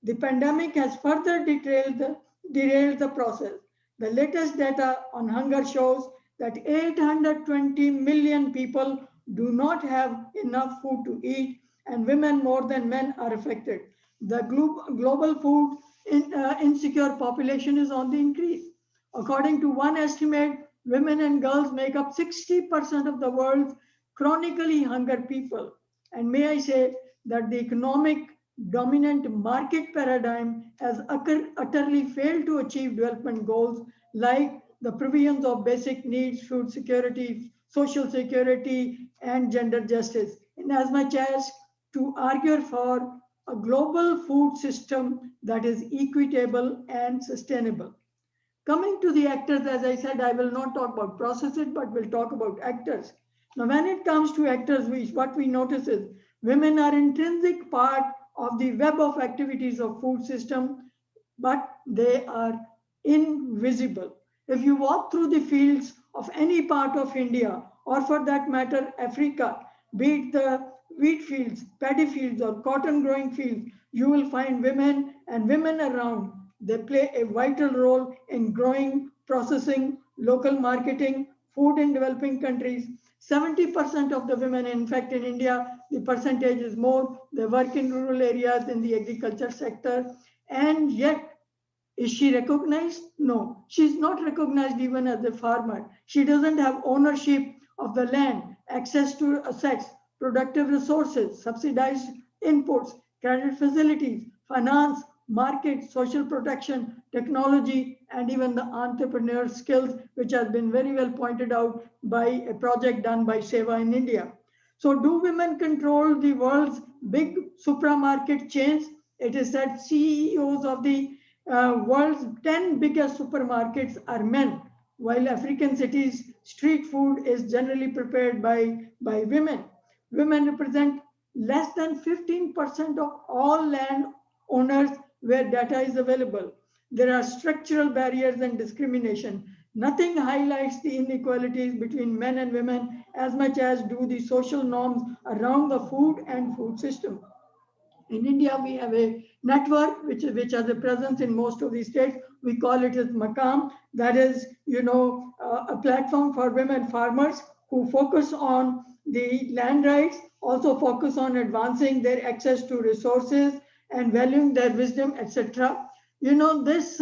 The pandemic has further derailed the process. The latest data on hunger shows that 820 million people do not have enough food to eat, and women more than men are affected. The global food insecure population is on the increase. According to one estimate, women and girls make up 60% of the world's chronically hunger people. And may I say that the economic dominant market paradigm has utterly failed to achieve development goals like the provisions of basic needs, food security, social security, and gender justice, in as much as to argue for a global food system that is equitable and sustainable. Coming to the actors, as I said, I will not talk about processes, but we'll talk about actors. Now, when it comes to actors, what we notice is women are intrinsic part of the web of activities of food system, but they are invisible. If you walk through the fields of any part of India, or for that matter, Africa, be it the wheat fields, paddy fields, or cotton growing fields, you will find women and women around. They play a vital role in growing, processing, local marketing, food in developing countries. 70% of the women, in fact, in India, the percentage is more. They work in rural areas in the agriculture sector. And yet, is she recognized? No, she's not recognized even as a farmer. She doesn't have ownership of the land, access to assets, productive resources, subsidized inputs, credit facilities, finance, market, social protection, technology, and even the entrepreneur skills, which has been very well pointed out by a project done by Seva in India. So do women control the world's big supermarket chains? It is said CEOs of the world's 10 biggest supermarkets are men, while African cities, street food is generally prepared by women. Women represent less than 15% of all land owners where data is available. There are structural barriers and discrimination. Nothing highlights the inequalities between men and women as much as do the social norms around the food and food system. In India, we have a network which has a presence in most of the states. We call it as Makam. That is, a platform for women farmers who focus on the land rights, also focus on advancing their access to resources and valuing their wisdom, etc. This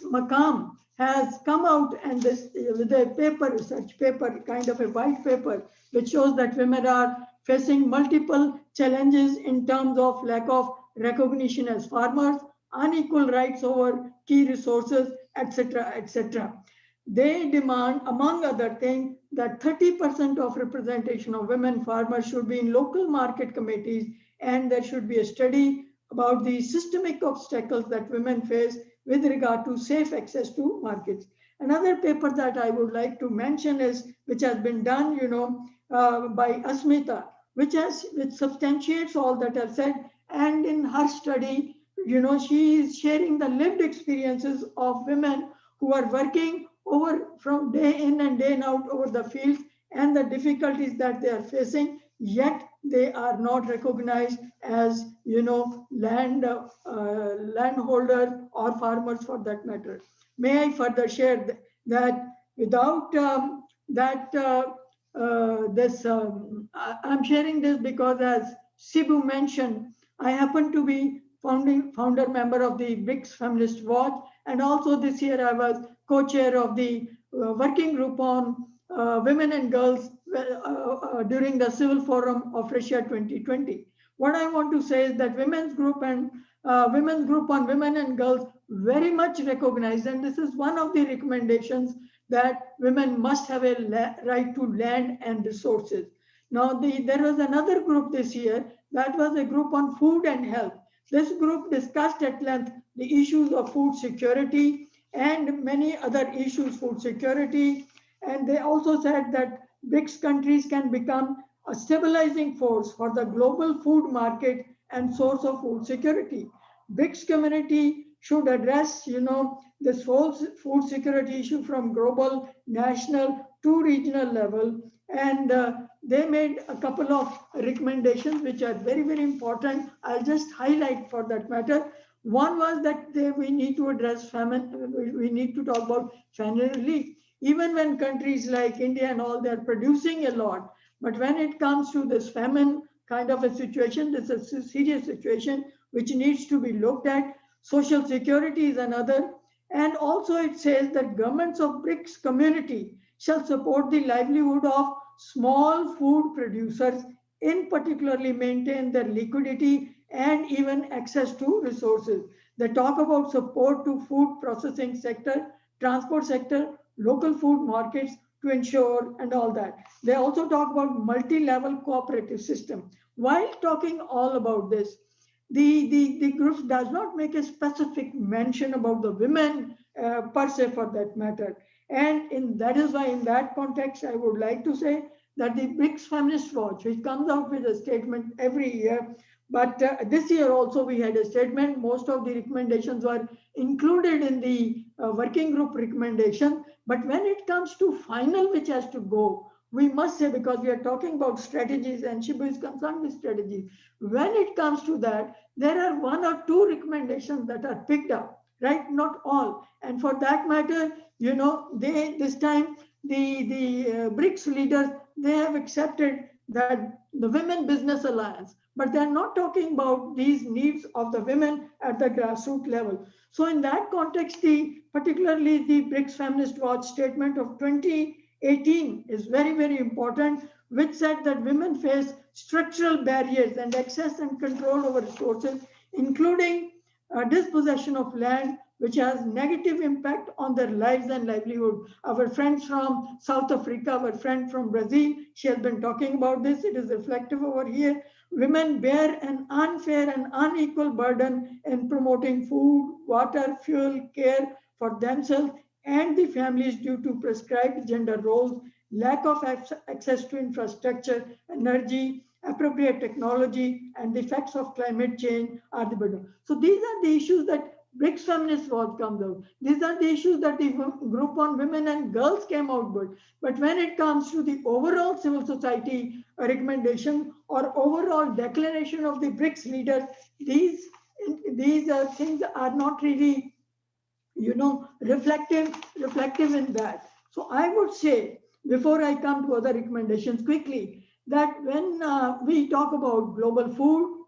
Makam has come out and this with a paper, research paper, kind of a white paper, which shows that women are facing multiple challenges in terms of lack of recognition as farmers, unequal rights over key resources, etc., etc. They demand, among other things, that 30% of representation of women farmers should be in local market committees, and there should be a study about the systemic obstacles that women face with regard to safe access to markets. Another paper that I would like to mention is, which has been done, by Asmita, which substantiates all that I've said, And in her study, she is sharing the lived experiences of women who are working over from day in and day out over the fields and the difficulties that they are facing, yet they are not recognized as landholders or farmers for that matter. May I further share that without that this I'm sharing this because, as Sibu mentioned, I happen to be founder member of the BRICS Feminist Watch, and also this year I was co-chair of the working group on women and girls during the Civil Forum of Russia 2020. What I want to say is that women's group on women and girls very much recognized, and this is one of the recommendations, that women must have a right to land and resources. Now, there was another group this year that was a group on food and health. This group discussed at length the issues of food security and many other issues, food security. And they also said that BRICS countries can become a stabilizing force for the global food market and source of food security. BRICS community should address, this whole food security issue from global, national to regional level. And they made a couple of recommendations which are very, very important. I'll just highlight for that matter. One was that we need to address famine. We need to talk about famine relief. Even when countries like India and all, they're producing a lot. But when it comes to this famine kind of a situation, this is a serious situation which needs to be looked at. Social security is another. And also it says that governments of BRICS community shall support the livelihood of small food producers, in particularly maintain their liquidity and even access to resources. They talk about support to food processing sector, transport sector, local food markets to ensure and all that. They also talk about multi-level cooperative system. While talking all about this, the group does not make a specific mention about the women per se for that matter. And that is why in that context, I would like to say that the BRICS Feminist Watch, which comes out with a statement every year, but this year also we had a statement. Most of the recommendations were included in the working group recommendation. But when it comes to final, which has to go, we must say, because we are talking about strategies and Shibu is concerned with strategies, when it comes to that, there are one or two recommendations that are picked up, right? Not all. And for that matter, this time the BRICS leaders, they have accepted that the Women Business Alliance, but they're not talking about these needs of the women at the grassroots level. So in that context, particularly the BRICS Feminist Watch statement of 2018 is very, very important, which said that women face structural barriers and access and control over resources, including dispossession of land, which has negative impact on their lives and livelihood. Our friends from South Africa, our friend from Brazil, she has been talking about this. It is reflective over here. Women bear an unfair and unequal burden in promoting food, water, fuel, care for themselves and the families due to prescribed gender roles, lack of access to infrastructure, energy, appropriate technology, and the effects of climate change are the burden. So these are the issues that BRICS Feminist Watch comes out. These are the issues that the group on women and girls came out with. But when it comes to the overall civil society recommendation or overall declaration of the BRICS leaders, these things are not really, reflective in that. So I would say, before I come to other recommendations quickly, that when we talk about global food,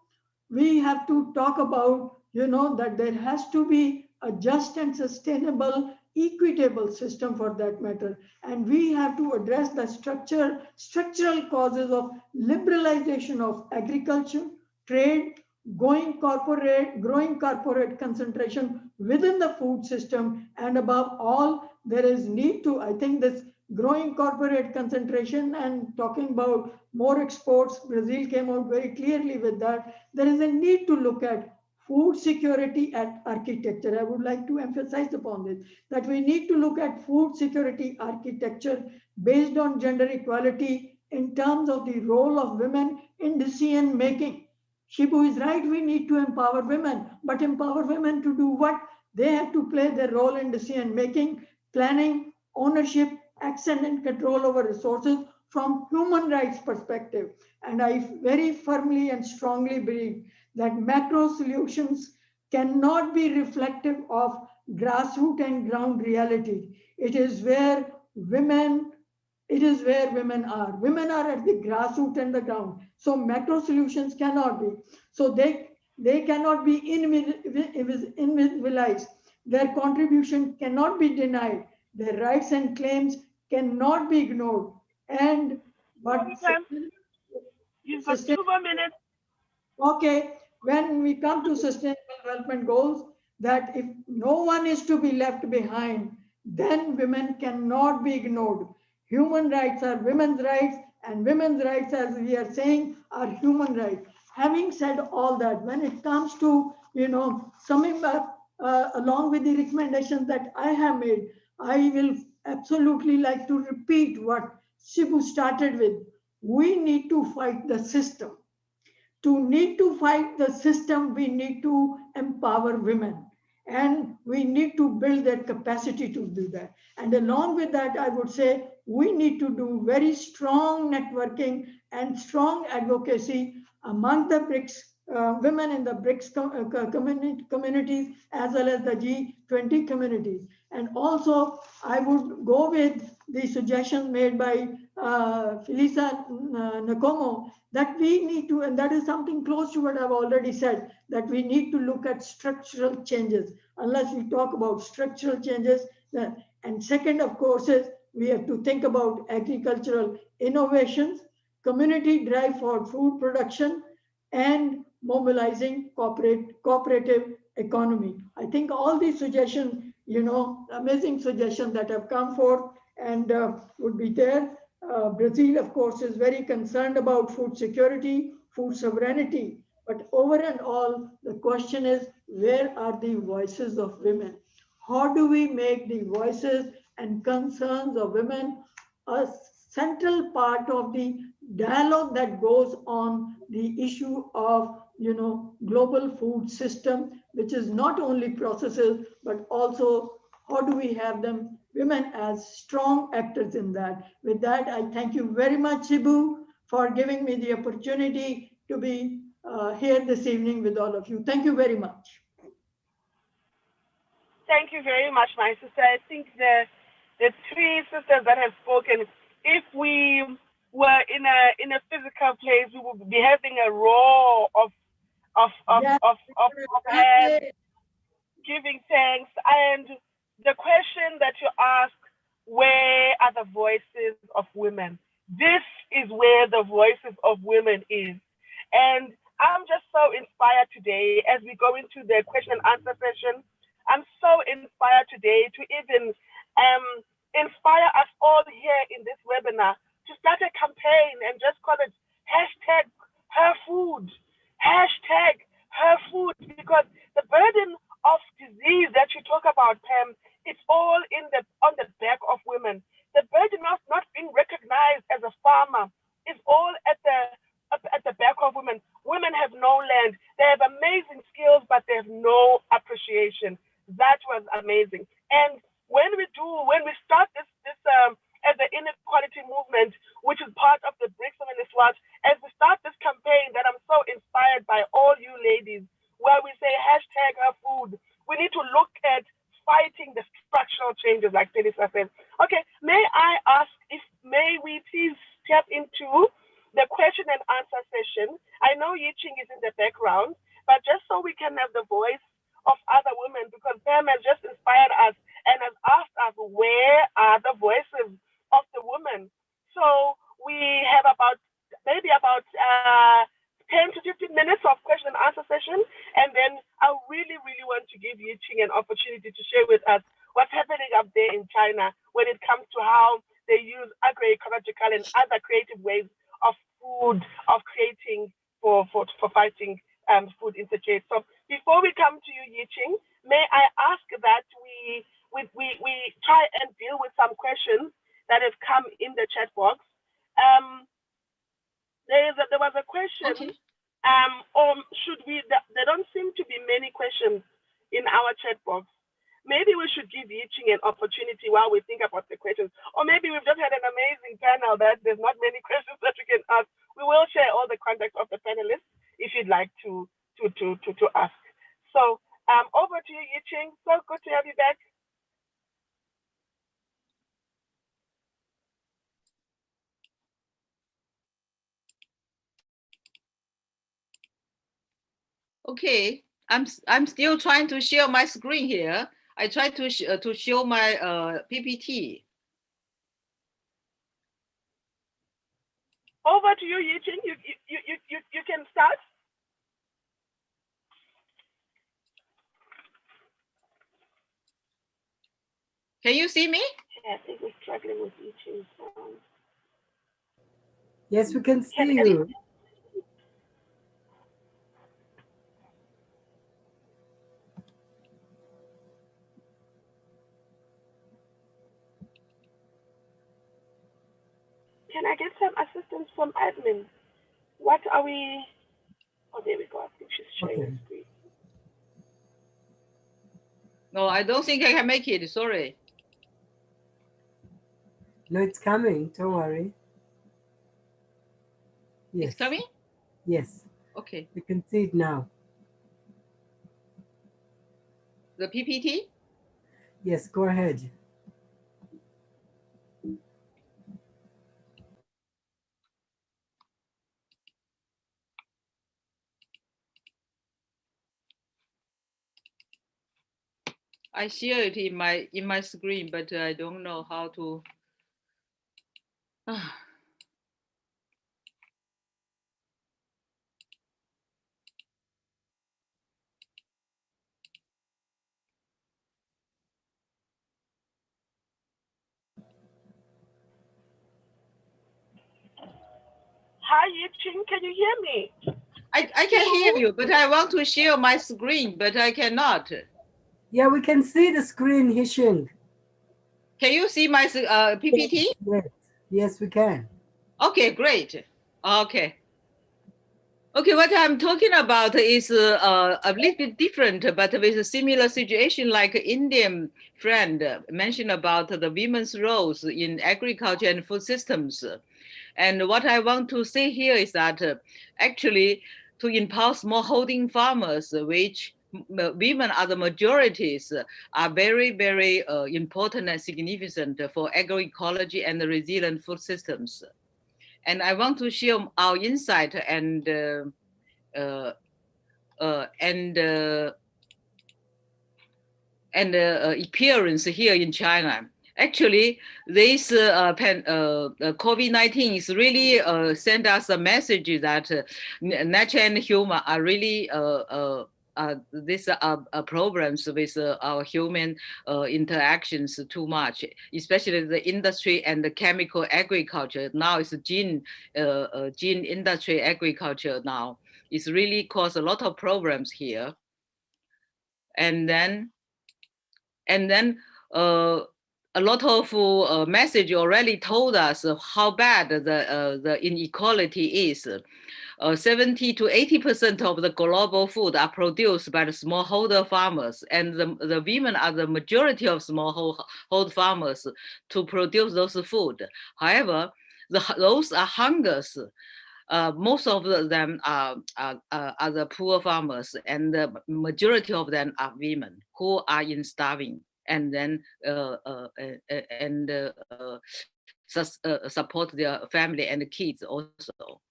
we have to talk about, that there has to be a just and sustainable, equitable system for that matter. And we have to address the structural causes of liberalization of agriculture, trade, growing corporate concentration within the food system. And above all, there is need to, I think this growing corporate concentration and talking about more exports, Brazil came out very clearly with that. There is a need to look at food security at architecture. I would like to emphasize upon this, that we need to look at food security architecture based on gender equality in terms of the role of women in decision making. Shibu is right, we need to empower women, but empower women to do what? They have to play their role in decision making, planning, ownership, action, and control over resources from human rights perspective. And I very firmly and strongly believe that macro solutions cannot be reflective of grassroots and ground reality. It is where women it is where women are. Women are at the grassroots and the ground. So macro solutions cannot be. So they cannot be invisibilized. Their contribution cannot be denied. Their rights and claims cannot be ignored. And but You've got 2 more minutes. okay, when we come to sustainable development goals, that if no one is to be left behind, then women cannot be ignored. Human rights are women's rights, and women's rights, as we are saying, are human rights. Having said all that, when it comes to, summing up along with the recommendations that I have made, I will absolutely like to repeat what Shibu started with. We need to fight the system. To need to fight the system, we need to empower women, and we need to build their capacity to do that. And along with that, I would say we need to do very strong networking and strong advocacy among the BRICS women in the BRICS communities, as well as the G20 communities. And also, I would go with the suggestion made by Felisa Nakomo, that we need to, and that is something close to what I've already said, that we need to look at structural changes. Unless we talk about structural changes, and second, of course, is we have to think about agricultural innovations, community drive for food production, and mobilizing cooperative economy. I think all these suggestions, amazing suggestions that have come forth and would be there. Brazil, of course, is very concerned about food security, food sovereignty. But over and all, the question is, where are the voices of women? How do we make the voices and concerns of women a central part of the dialogue that goes on the issue of global food system, which is not only processes, but also how do we have them, women as strong actors in that. With that, I thank you very much, Shibu, for giving me the opportunity to be here this evening with all of you. Thank you very much. Thank you very much, my sister. I think the 3 sisters that have spoken, if we were in a physical place, we would be having a roar of hands, giving thanks. And the question that you ask, where are the voices of women? This is where the voices of women is. And I'm just so inspired today as we go into the question and answer session. I'm so inspired today to even inspire us all here in this webinar to start a campaign and just call it hashtag her food, hashtag her food, because the burden of disease that you talk about, Pam, it's all on the back of women. The burden of not being recognized as a farmer is all at the back of women. Women have no land. They have amazing skills, but they have no appreciation. That was amazing. And when we start this as the inequality movement, which is part of the BRICS Feminist Watch, as we start this campaign that I'm so inspired by all you ladies, where we say hashtag her food, we need to look at fighting the structural changes, like Felisa said. Okay, may I ask may we please step into the question and answer session? I know Yiching is in the background, but just so we can have the voice of other women, because Pam has just inspired us and has asked us, where are the voices of the women? So we have maybe about 10 to 15 minutes of question and answer session. And then I really, really want to give Yiching an opportunity to share with us what's happening up there in China when it comes to how they use agroecological and other creative ways of food, of creating for fighting food insecurity. So before we come to you, Yiching, may I ask that we try and deal with some questions that have come in the chat box. There was a question Or should we, there don't seem to be many questions in our chat box. Maybe we should give Yiching an opportunity while we think about the questions. Or maybe we've just had an amazing panel that there's not many questions that we can ask. We will share all the contacts of the panelists if you'd like to ask. So over to you, Yiching. So good to have you back. Okay, I'm still trying to share my screen here. I try to show my PPT. Over to you, Yiching. You can start. Can you see me? Yeah, I think we're struggling with Yiching's sound. Yes, we can see you. Can I get some assistance from admin? What are we? Oh, there we go. I think she's sharing the screen. No, I don't think I can make it. Sorry. No, it's coming. Don't worry. Yes. It's coming? Yes. Okay. You can see it now. The PPT? Yes, go ahead. I share it in my screen, but I don't know how to. Hi, Yiching. Can you hear me? I can hear you, but I want to share my screen, but I cannot. Yeah, we can see the screen, Hishing. Can you see my PPT? Yes. Yes, we can. Okay, great. Okay. Okay, what I'm talking about is a little bit different, but with a similar situation like Indian friend mentioned about the women's roles in agriculture and food systems. And what I want to say here is that actually to empower smallholding farmers, which women are the majorities, are very, very important and significant for agroecology and the resilient food systems. And I want to share our insight and appearance here in China. Actually, this COVID-19 is really sent us a message that nature and human are really these are problems with our human interactions too much, especially the industry and the chemical agriculture. Now it's gene industry agriculture now. It's really caused a lot of problems here. And then a lot of message already told us how bad the inequality is. 70 to 80% of the global food are produced by the smallholder farmers, and the women are the majority of smallholder farmers to produce those food. However, those are hungers. Most of them are the poor farmers, and the majority of them are women who are in starving, and then support their family and kids also.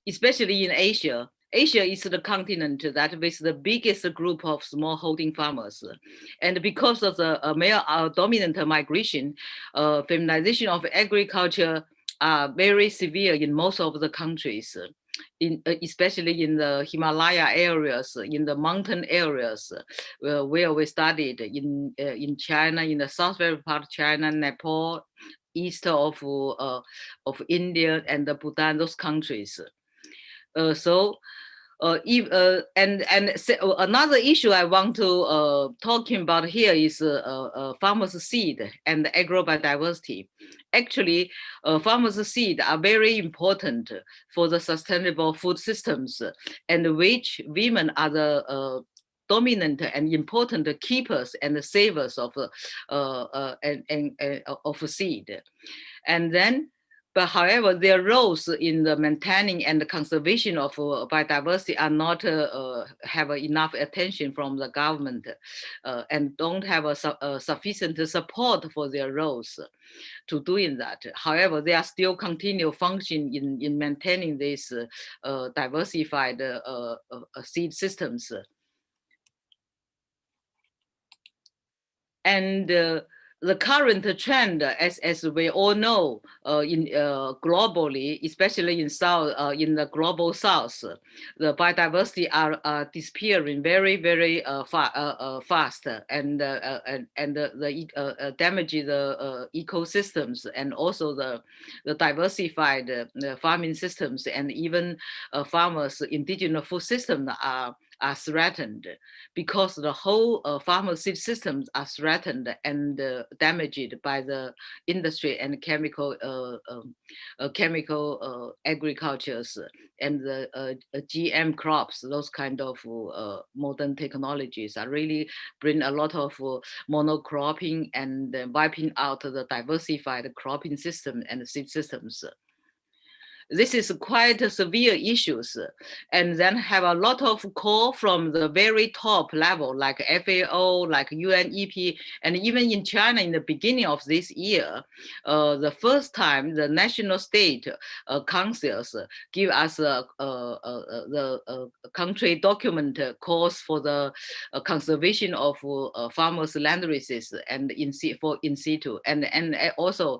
Especially in Asia. Asia is the continent that with the biggest group of smallholding farmers. And because of the male dominant migration, feminization of agriculture are very severe in most of the countries, especially in the Himalaya areas, in the mountain areas, where we studied in China, in the southwest part of China, Nepal, east of India and Bhutan, those countries. Another issue I want to talking about here is farmers' seed and agrobiodiversity. actually, farmers' seed are very important for the sustainable food systems, and which women are the dominant and important keepers and savers of of seed. And then, but however, their roles in the maintaining and the conservation of biodiversity are not have enough attention from the government, and don't have a sufficient support for their roles to doing that. However, they are still continue function in maintaining these diversified seed systems. And the current trend, as we all know, in globally, especially in in the global south, the biodiversity are disappearing very fast, and the damage the ecosystems, and also the diversified farming systems, and even farmers' indigenous food systems are threatened, because the whole farmer seed systems are threatened and damaged by the industry and chemical agricultures and the GM crops. Those kind of modern technologies are really bring a lot of monocropping and wiping out the diversified cropping system and seed systems. This is quite severe issues, and then have a lot of call from the very top level, like FAO, like UNEP, and even in China in the beginning of this year, the first time the national state councils give us the country document calls for the conservation of farmers' land resources and in situ, and also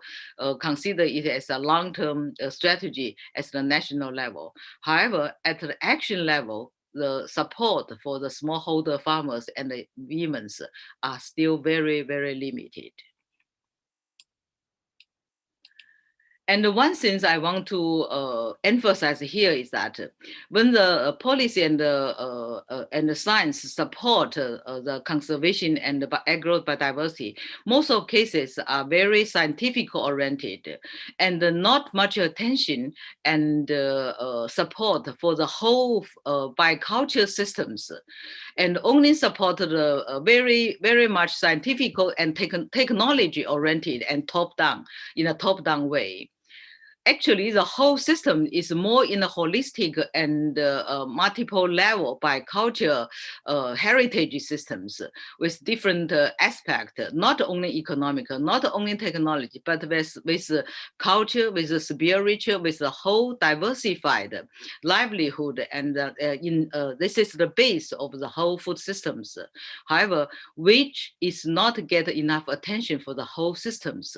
consider it as a long-term strategy at the national level. However, at the action level, the support for the smallholder farmers and the women are still very limited. And one thing I want to emphasize here is that when the policy and the science support the conservation and the agrobiodiversity, most of cases are very scientific oriented, and not much attention and support for the whole bioculture systems, and only support the very much scientific and technology oriented and in a top-down way. Actually, the whole system is more in a holistic and multiple level by culture heritage systems with different aspects, not only economic, not only technology, but with culture, with spiritual, with the whole diversified livelihood. And this is the base of the whole food systems. However, which is not get enough attention for the whole systems.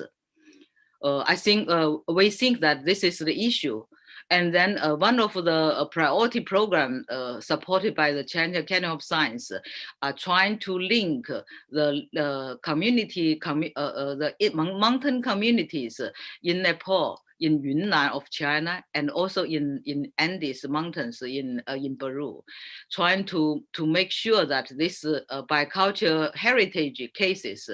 I think we think that this is the issue. And then one of the priority program supported by the China Academy of Science are trying to link the community, the mountain communities in Nepal, in Yunnan of China, and also in Andes mountains in Peru, trying to make sure that this bioculture heritage cases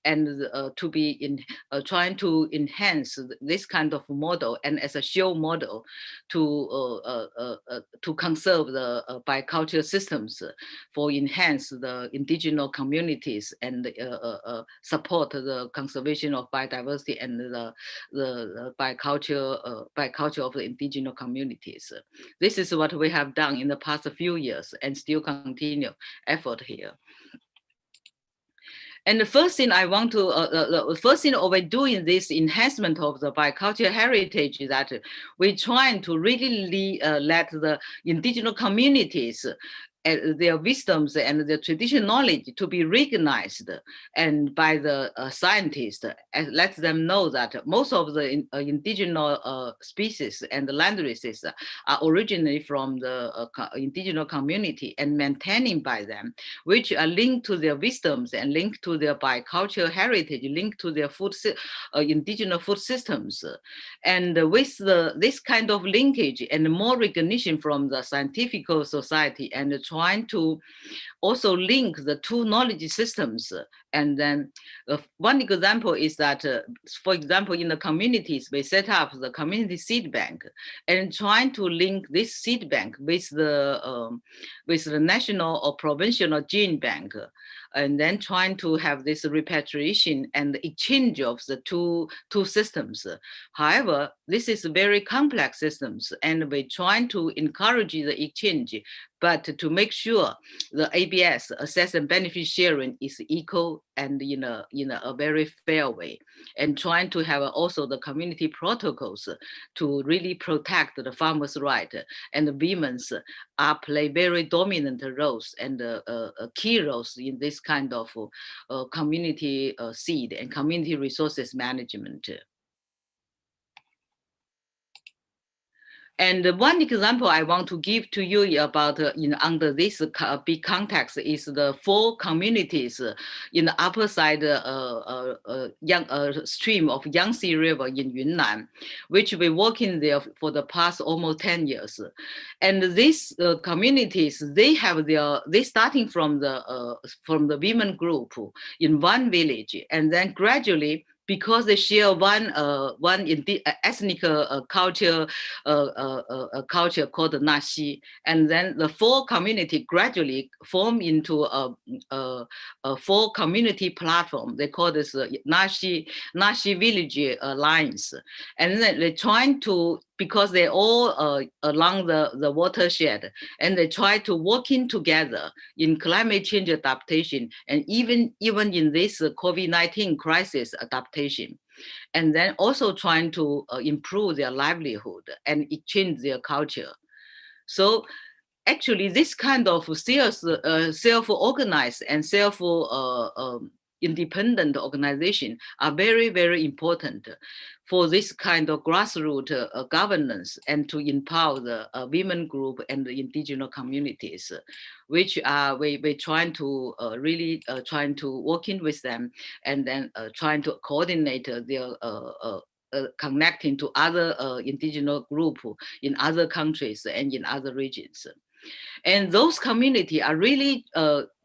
and to be trying to enhance this kind of model and as a show model to conserve the bioculture systems for enhance the indigenous communities and support the conservation of biodiversity and the bioculture of the indigenous communities. This is what we have done in the past few years and still continue effort here. And the first thing I want to, the first thing we're doing this enhancement of the biocultural heritage is that we're trying to really let the indigenous communities their wisdoms and their traditional knowledge to be recognized and by the scientists, and let them know that most of the indigenous species and the land races are originally from the indigenous community and maintaining by them, which are linked to their wisdoms and linked to their biocultural heritage, linked to their food indigenous food systems. And with this kind of linkage and more recognition from the scientific society and trying to also link the two knowledge systems. And then one example is that, for example, in the communities, we set up the community seed bank and trying to link this seed bank with the national or provincial gene bank, and then trying to have this repatriation and exchange of the two systems. However, this is very complex systems, and we're trying to encourage the exchange, but to make sure the ABS, assess and benefit sharing, is equal and in a very fair way, and trying to have also the community protocols to really protect the farmers' right, and the women's play very dominant roles and key roles in this kind of community seed and community resources management. And one example I want to give to you about under this big context is the 4 communities in the upper side stream of Yangtze River in Yunnan, which we're working there for the past almost 10 years. And these communities, they starting from the women group in one village, and then gradually, because they share one ethnic culture called the Nashi, and then the 4 community gradually form into a 4 community platform. They call this Nashi Village Alliance, and then they're trying to, because they're all along the watershed, and they try to working together in climate change adaptation, and even in this COVID-19 crisis adaptation, and then also trying to improve their livelihood and exchange their culture. So actually, this kind of self-organized and independent organization are very, very important for this kind of grassroots governance, and to empower the women group and the indigenous communities, which we're trying to really trying to work in with them, and then trying to coordinate their connecting to other indigenous group in other countries and in other regions. And those communities are really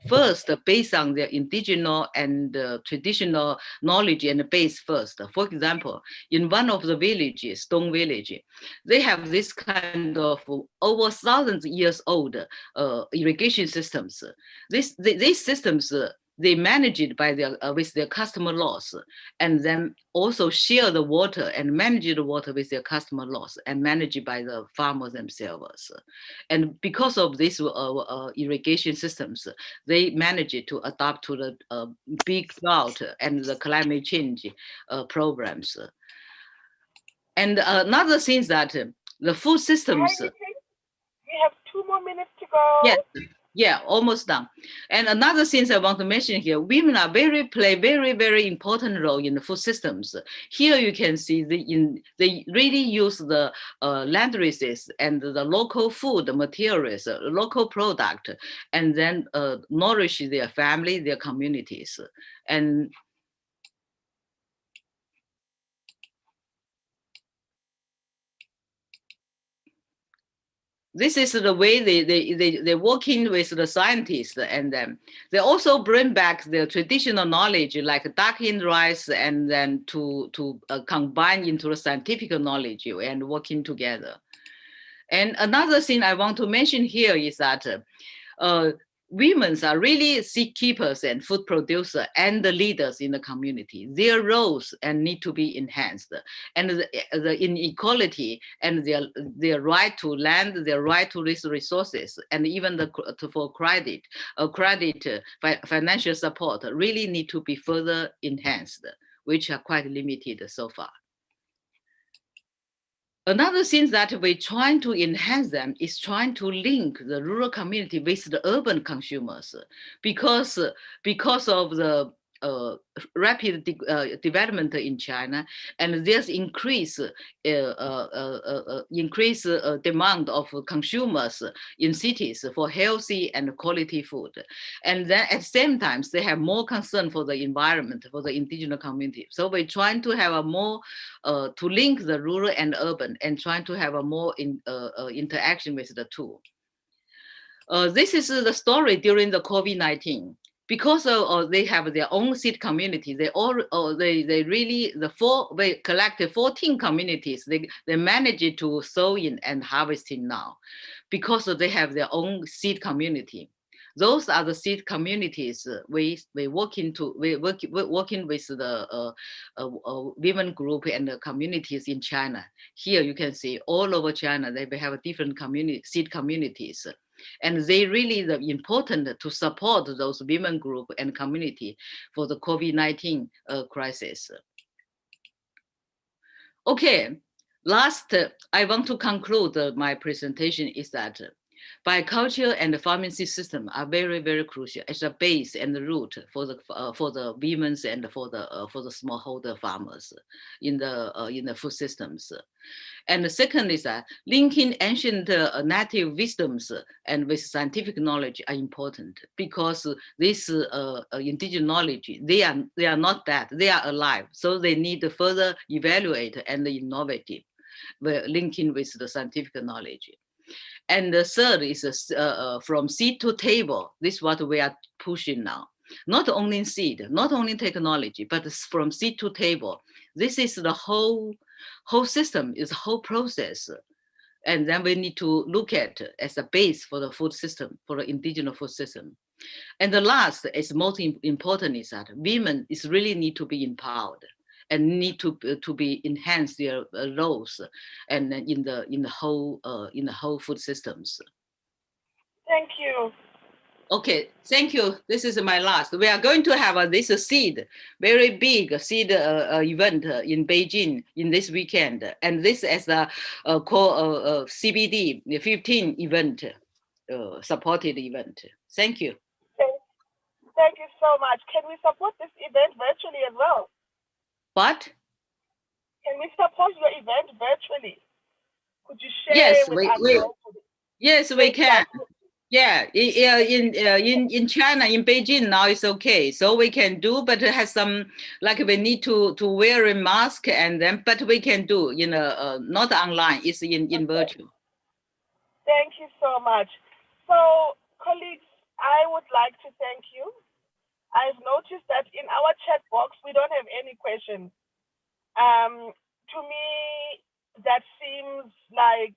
first based on their indigenous and traditional knowledge and base first. For example, in one of the villages, Dong Village, they have this kind of over 1,000 years old irrigation systems. These systems, they manage it by with their customer loss, and then also share the water and manage the water with their customer loss, and manage it by the farmers themselves. And because of these irrigation systems, they manage to adapt to the big drought and the climate change programs. And another thing is that the food systems. We have 2 more minutes to go. Yeah, almost done. And another thing I want to mention here, women are play very, very important role in the food systems. Here you can see they really use the land resources and the local food materials, local product, and then nourish their family, their communities. And this is the way they're working with the scientists, and they also bring back their traditional knowledge, like ducking rice, and then to combine into the scientific knowledge and working together. And another thing I want to mention here is that women are really seed keepers and food producers and the leaders in the community. Their roles and need to be enhanced, and the inequality and their right to land, their right to these resources, and even for financial support really need to be further enhanced, which are quite limited so far. Another thing that we're trying to enhance them is trying to link the rural community with the urban consumers, because of the rapid development in China, and there's increased demand of consumers in cities for healthy and quality food. And then at the same time, they have more concern for the environment, for the indigenous community. So we're trying to have a more, to link the rural and urban, and trying to have a more interaction with the two. This is the story during the COVID-19. Because they have their own seed community, they collected 14 communities. They managed to sowing and harvesting now, because they have their own seed community. Those are the seed communities we working with the women group and the communities in China. Here you can see all over China they have different seed communities. And they really important to support those women group and community for the COVID-19 crisis. Okay, last, I want to conclude my presentation is that bioculture and the farming system are very, very crucial as a base and the root for the women and for the smallholder farmers in the food systems. And the second is that linking ancient native wisdoms and with scientific knowledge are important, because this indigenous knowledge, they are not dead, they are alive. So they need to further evaluate and innovate, linking with the scientific knowledge. And the third is from seed to table. This is what we are pushing now. Not only seed, not only technology, but from seed to table. This is the whole system, is the whole process. And then we need to look at as a base for the food system, for the indigenous food system. And the last is most important is that women is really need to be empowered and need to be enhance their roles and in the whole food systems. Thank you. Okay, thank you. This is my last. We are going to have this seed, very big seed event in Beijing in this weekend, and this is a CBD 15 event, supported event. Thank you. Thank you so much. Can we support this event virtually as well? What? Can we support your event virtually? Could you share yes, with us? Yes, we can. Yeah, in China, in Beijing now it's okay, so we can do, but it has some, like we need to wear a mask and then, but we can do not online, it's in virtual. Thank you so much. So colleagues, I would like to thank you. I've noticed that in our chat box, we don't have any questions. To me, that seems like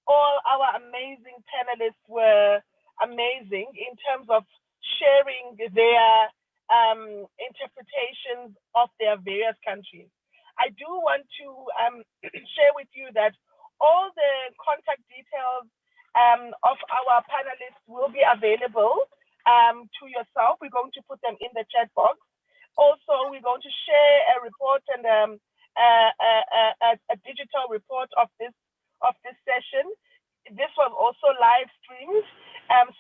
all our amazing panelists were amazing in terms of sharing their interpretations of their various countries. I do want to share with you that all the contact details of our panelists will be available to yourself. We're going to put them in the chat box. Also, we're going to share a report and a digital report of this session. This was also live streamed,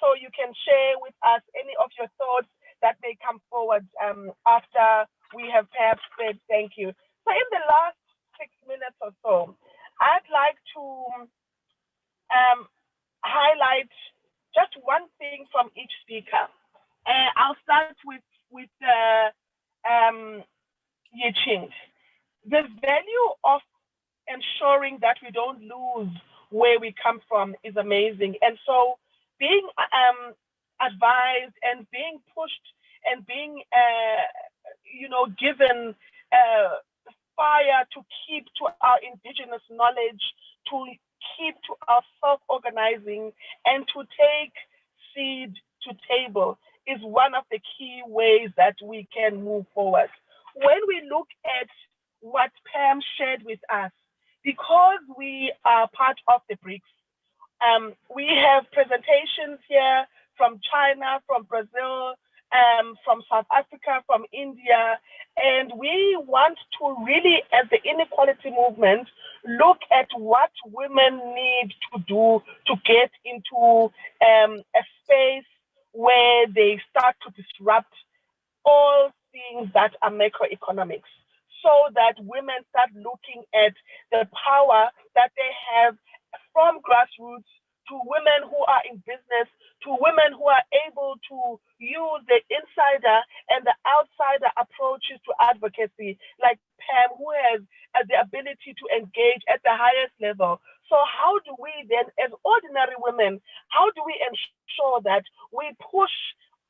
so you can share with us any of your thoughts that may come forward after we have perhaps said thank you. So in the last 6 minutes or so, I'd like to highlight just one thing from each speaker. I'll start with Yiqing. The value of ensuring that we don't lose where we come from is amazing. And so being advised and being pushed and being, given fire to keep to our indigenous knowledge, to keep to our self-organizing, and to take seed to table is one of the key ways that we can move forward. When we look at what Pam shared with us, because we are part of the BRICS, we have presentations here from China, from Brazil, from South Africa, from India, and we want to really, as the inequality movement, look at what women need to do to get into a space where they start to disrupt all things that are macroeconomics, so that women start looking at the power that they have from grassroots to women who are in business, to women who are able to use the insider and the outsider approaches to advocacy, like Pam, who has the ability to engage at the highest level. So how do we then, as ordinary women, how do we ensure that we push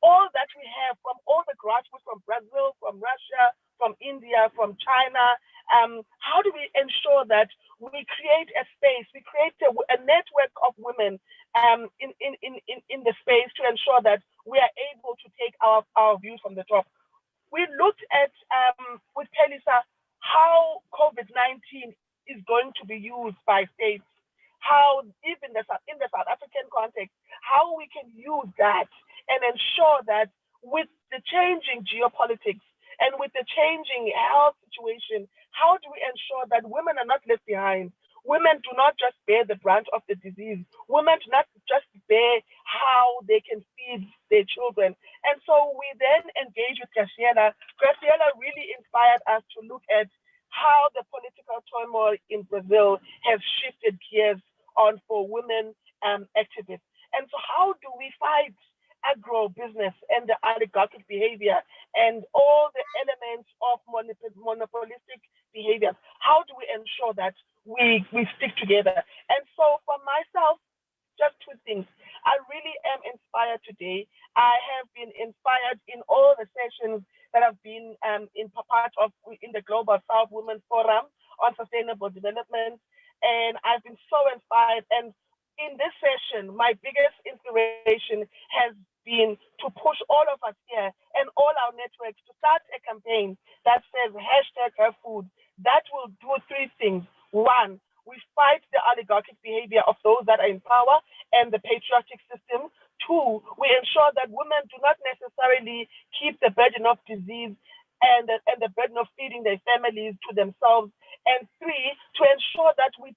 all that we have from all the grassroots, from Brazil, from Russia, from India, from China? How do we ensure that we create a space, we create a network of women in the space to ensure that we are able to take our views from the top? We looked at with Pelisa how COVID-19 is going to be used by states, how even in the South African context, how we can use that and ensure that with the changing geopolitics and with the changing health situation, how do we ensure that women are not left behind? Women do not just bear the brunt of the disease. Women do not just bear how they can feed their children. And so we then engage with Graciela. Graciela really inspired us to look at how the political turmoil in Brazil has shifted gears on for women activists. And so how do we fight agro-business and the oligarchic behavior and all the elements of monopolistic behaviors? How do we ensure that we stick together? And so for myself, just two things. I really am inspired today. I have been inspired in all the sessions that have been in part of in the Global South Women Forum on Sustainable Development. And I've been so inspired. And in this session, my biggest inspiration has been to push all of us here and all our networks to start a campaign that says #HerFood. That will do three things. One, we fight the oligarchic behavior of those that are in power and the patriarchic system. Two, we ensure that women do not necessarily keep the burden of disease and the burden of feeding their families to themselves. And three, to ensure that we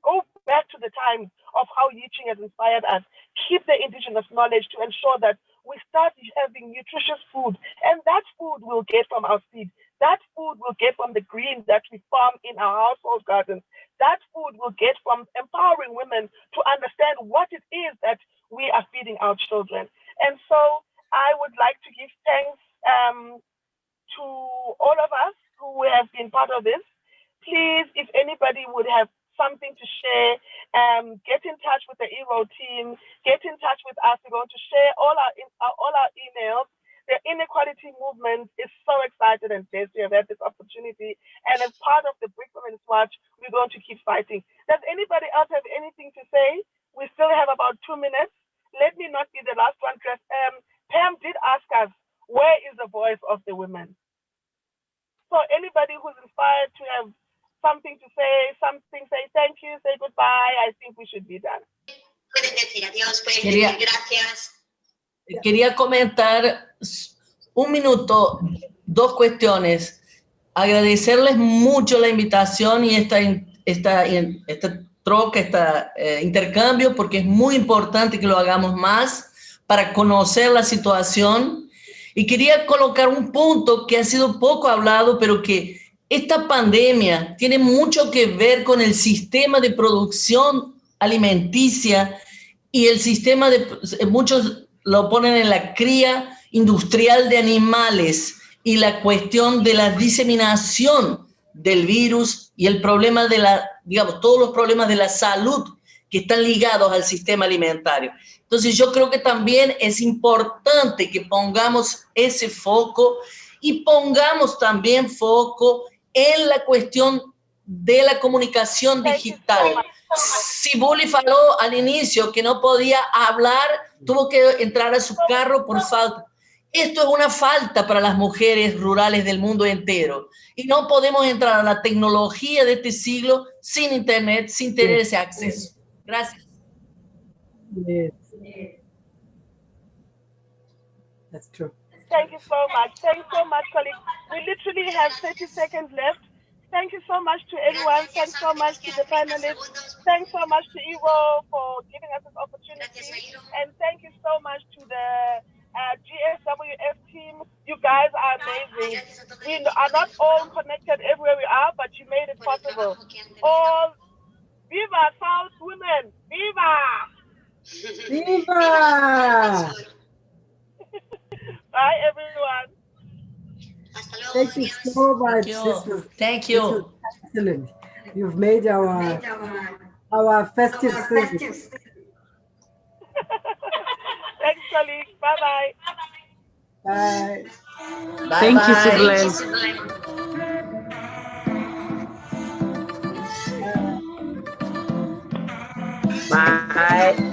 go back to the times of how Yiching has inspired us, keep the indigenous knowledge to ensure that we start having nutritious food. And that food we'll get from our seed. That food we'll get from the greens that we farm in our household gardens. That food we'll get from empowering women to understand what it is that we are feeding our children. And so I would like to give thanks to all of us who have been part of this. Please, if anybody would have something to share, get in touch with the ERO team, get in touch with us. We're going to share all our emails. The inequality movement is so excited and blessed to have had this opportunity. And as part of the BRIC Women's March, we're going to keep fighting. Does anybody else have anything to say? We still have about 2 minutes. Let me not be the last one, because Pam did ask us, where is the voice of the women? So anybody who's inspired to have something to say, say thank you, say goodbye, I think we should be done. Quería comentar un minuto, dos cuestiones. Agradecerles mucho la invitación y este troca, este intercambio, porque es muy importante que lo hagamos más para conocer la situación. Y quería colocar un punto que ha sido poco hablado, pero que esta pandemia tiene mucho que ver con el sistema de producción alimenticia y el sistema muchos lo ponen en la cría industrial de animales y la cuestión de la diseminación del virus y el problema todos los problemas de la salud que están ligados al sistema alimentario. Entonces yo creo que también es importante que pongamos ese foco y pongamos también foco en la cuestión de la comunicación digital. Sibuli faló al inicio que no podía hablar, tuvo que entrar a su carro por falta. Esto es una falta para las mujeres rurales del mundo entero. Y no podemos entrar a la tecnología de este siglo sin internet, sin tener ese acceso. Gracias. Yes. That's true. Thank you so much. Thanks so much, colleagues. We literally have 30 seconds left. Thank you so much to everyone. Thanks so much to the panelists. Thanks so much to Evo for giving us this opportunity. And thank you so much to the GSWF team. You guys are amazing. We are not all connected everywhere we are, but you made it possible. All Viva South Women! Viva! Viva! Bye, everyone. Thank you so much. Thank This was you. excellent. You've made our festive service. Thanks, colleagues. Bye-bye. Bye. Bye Thank you, bye. Siblen. Bye.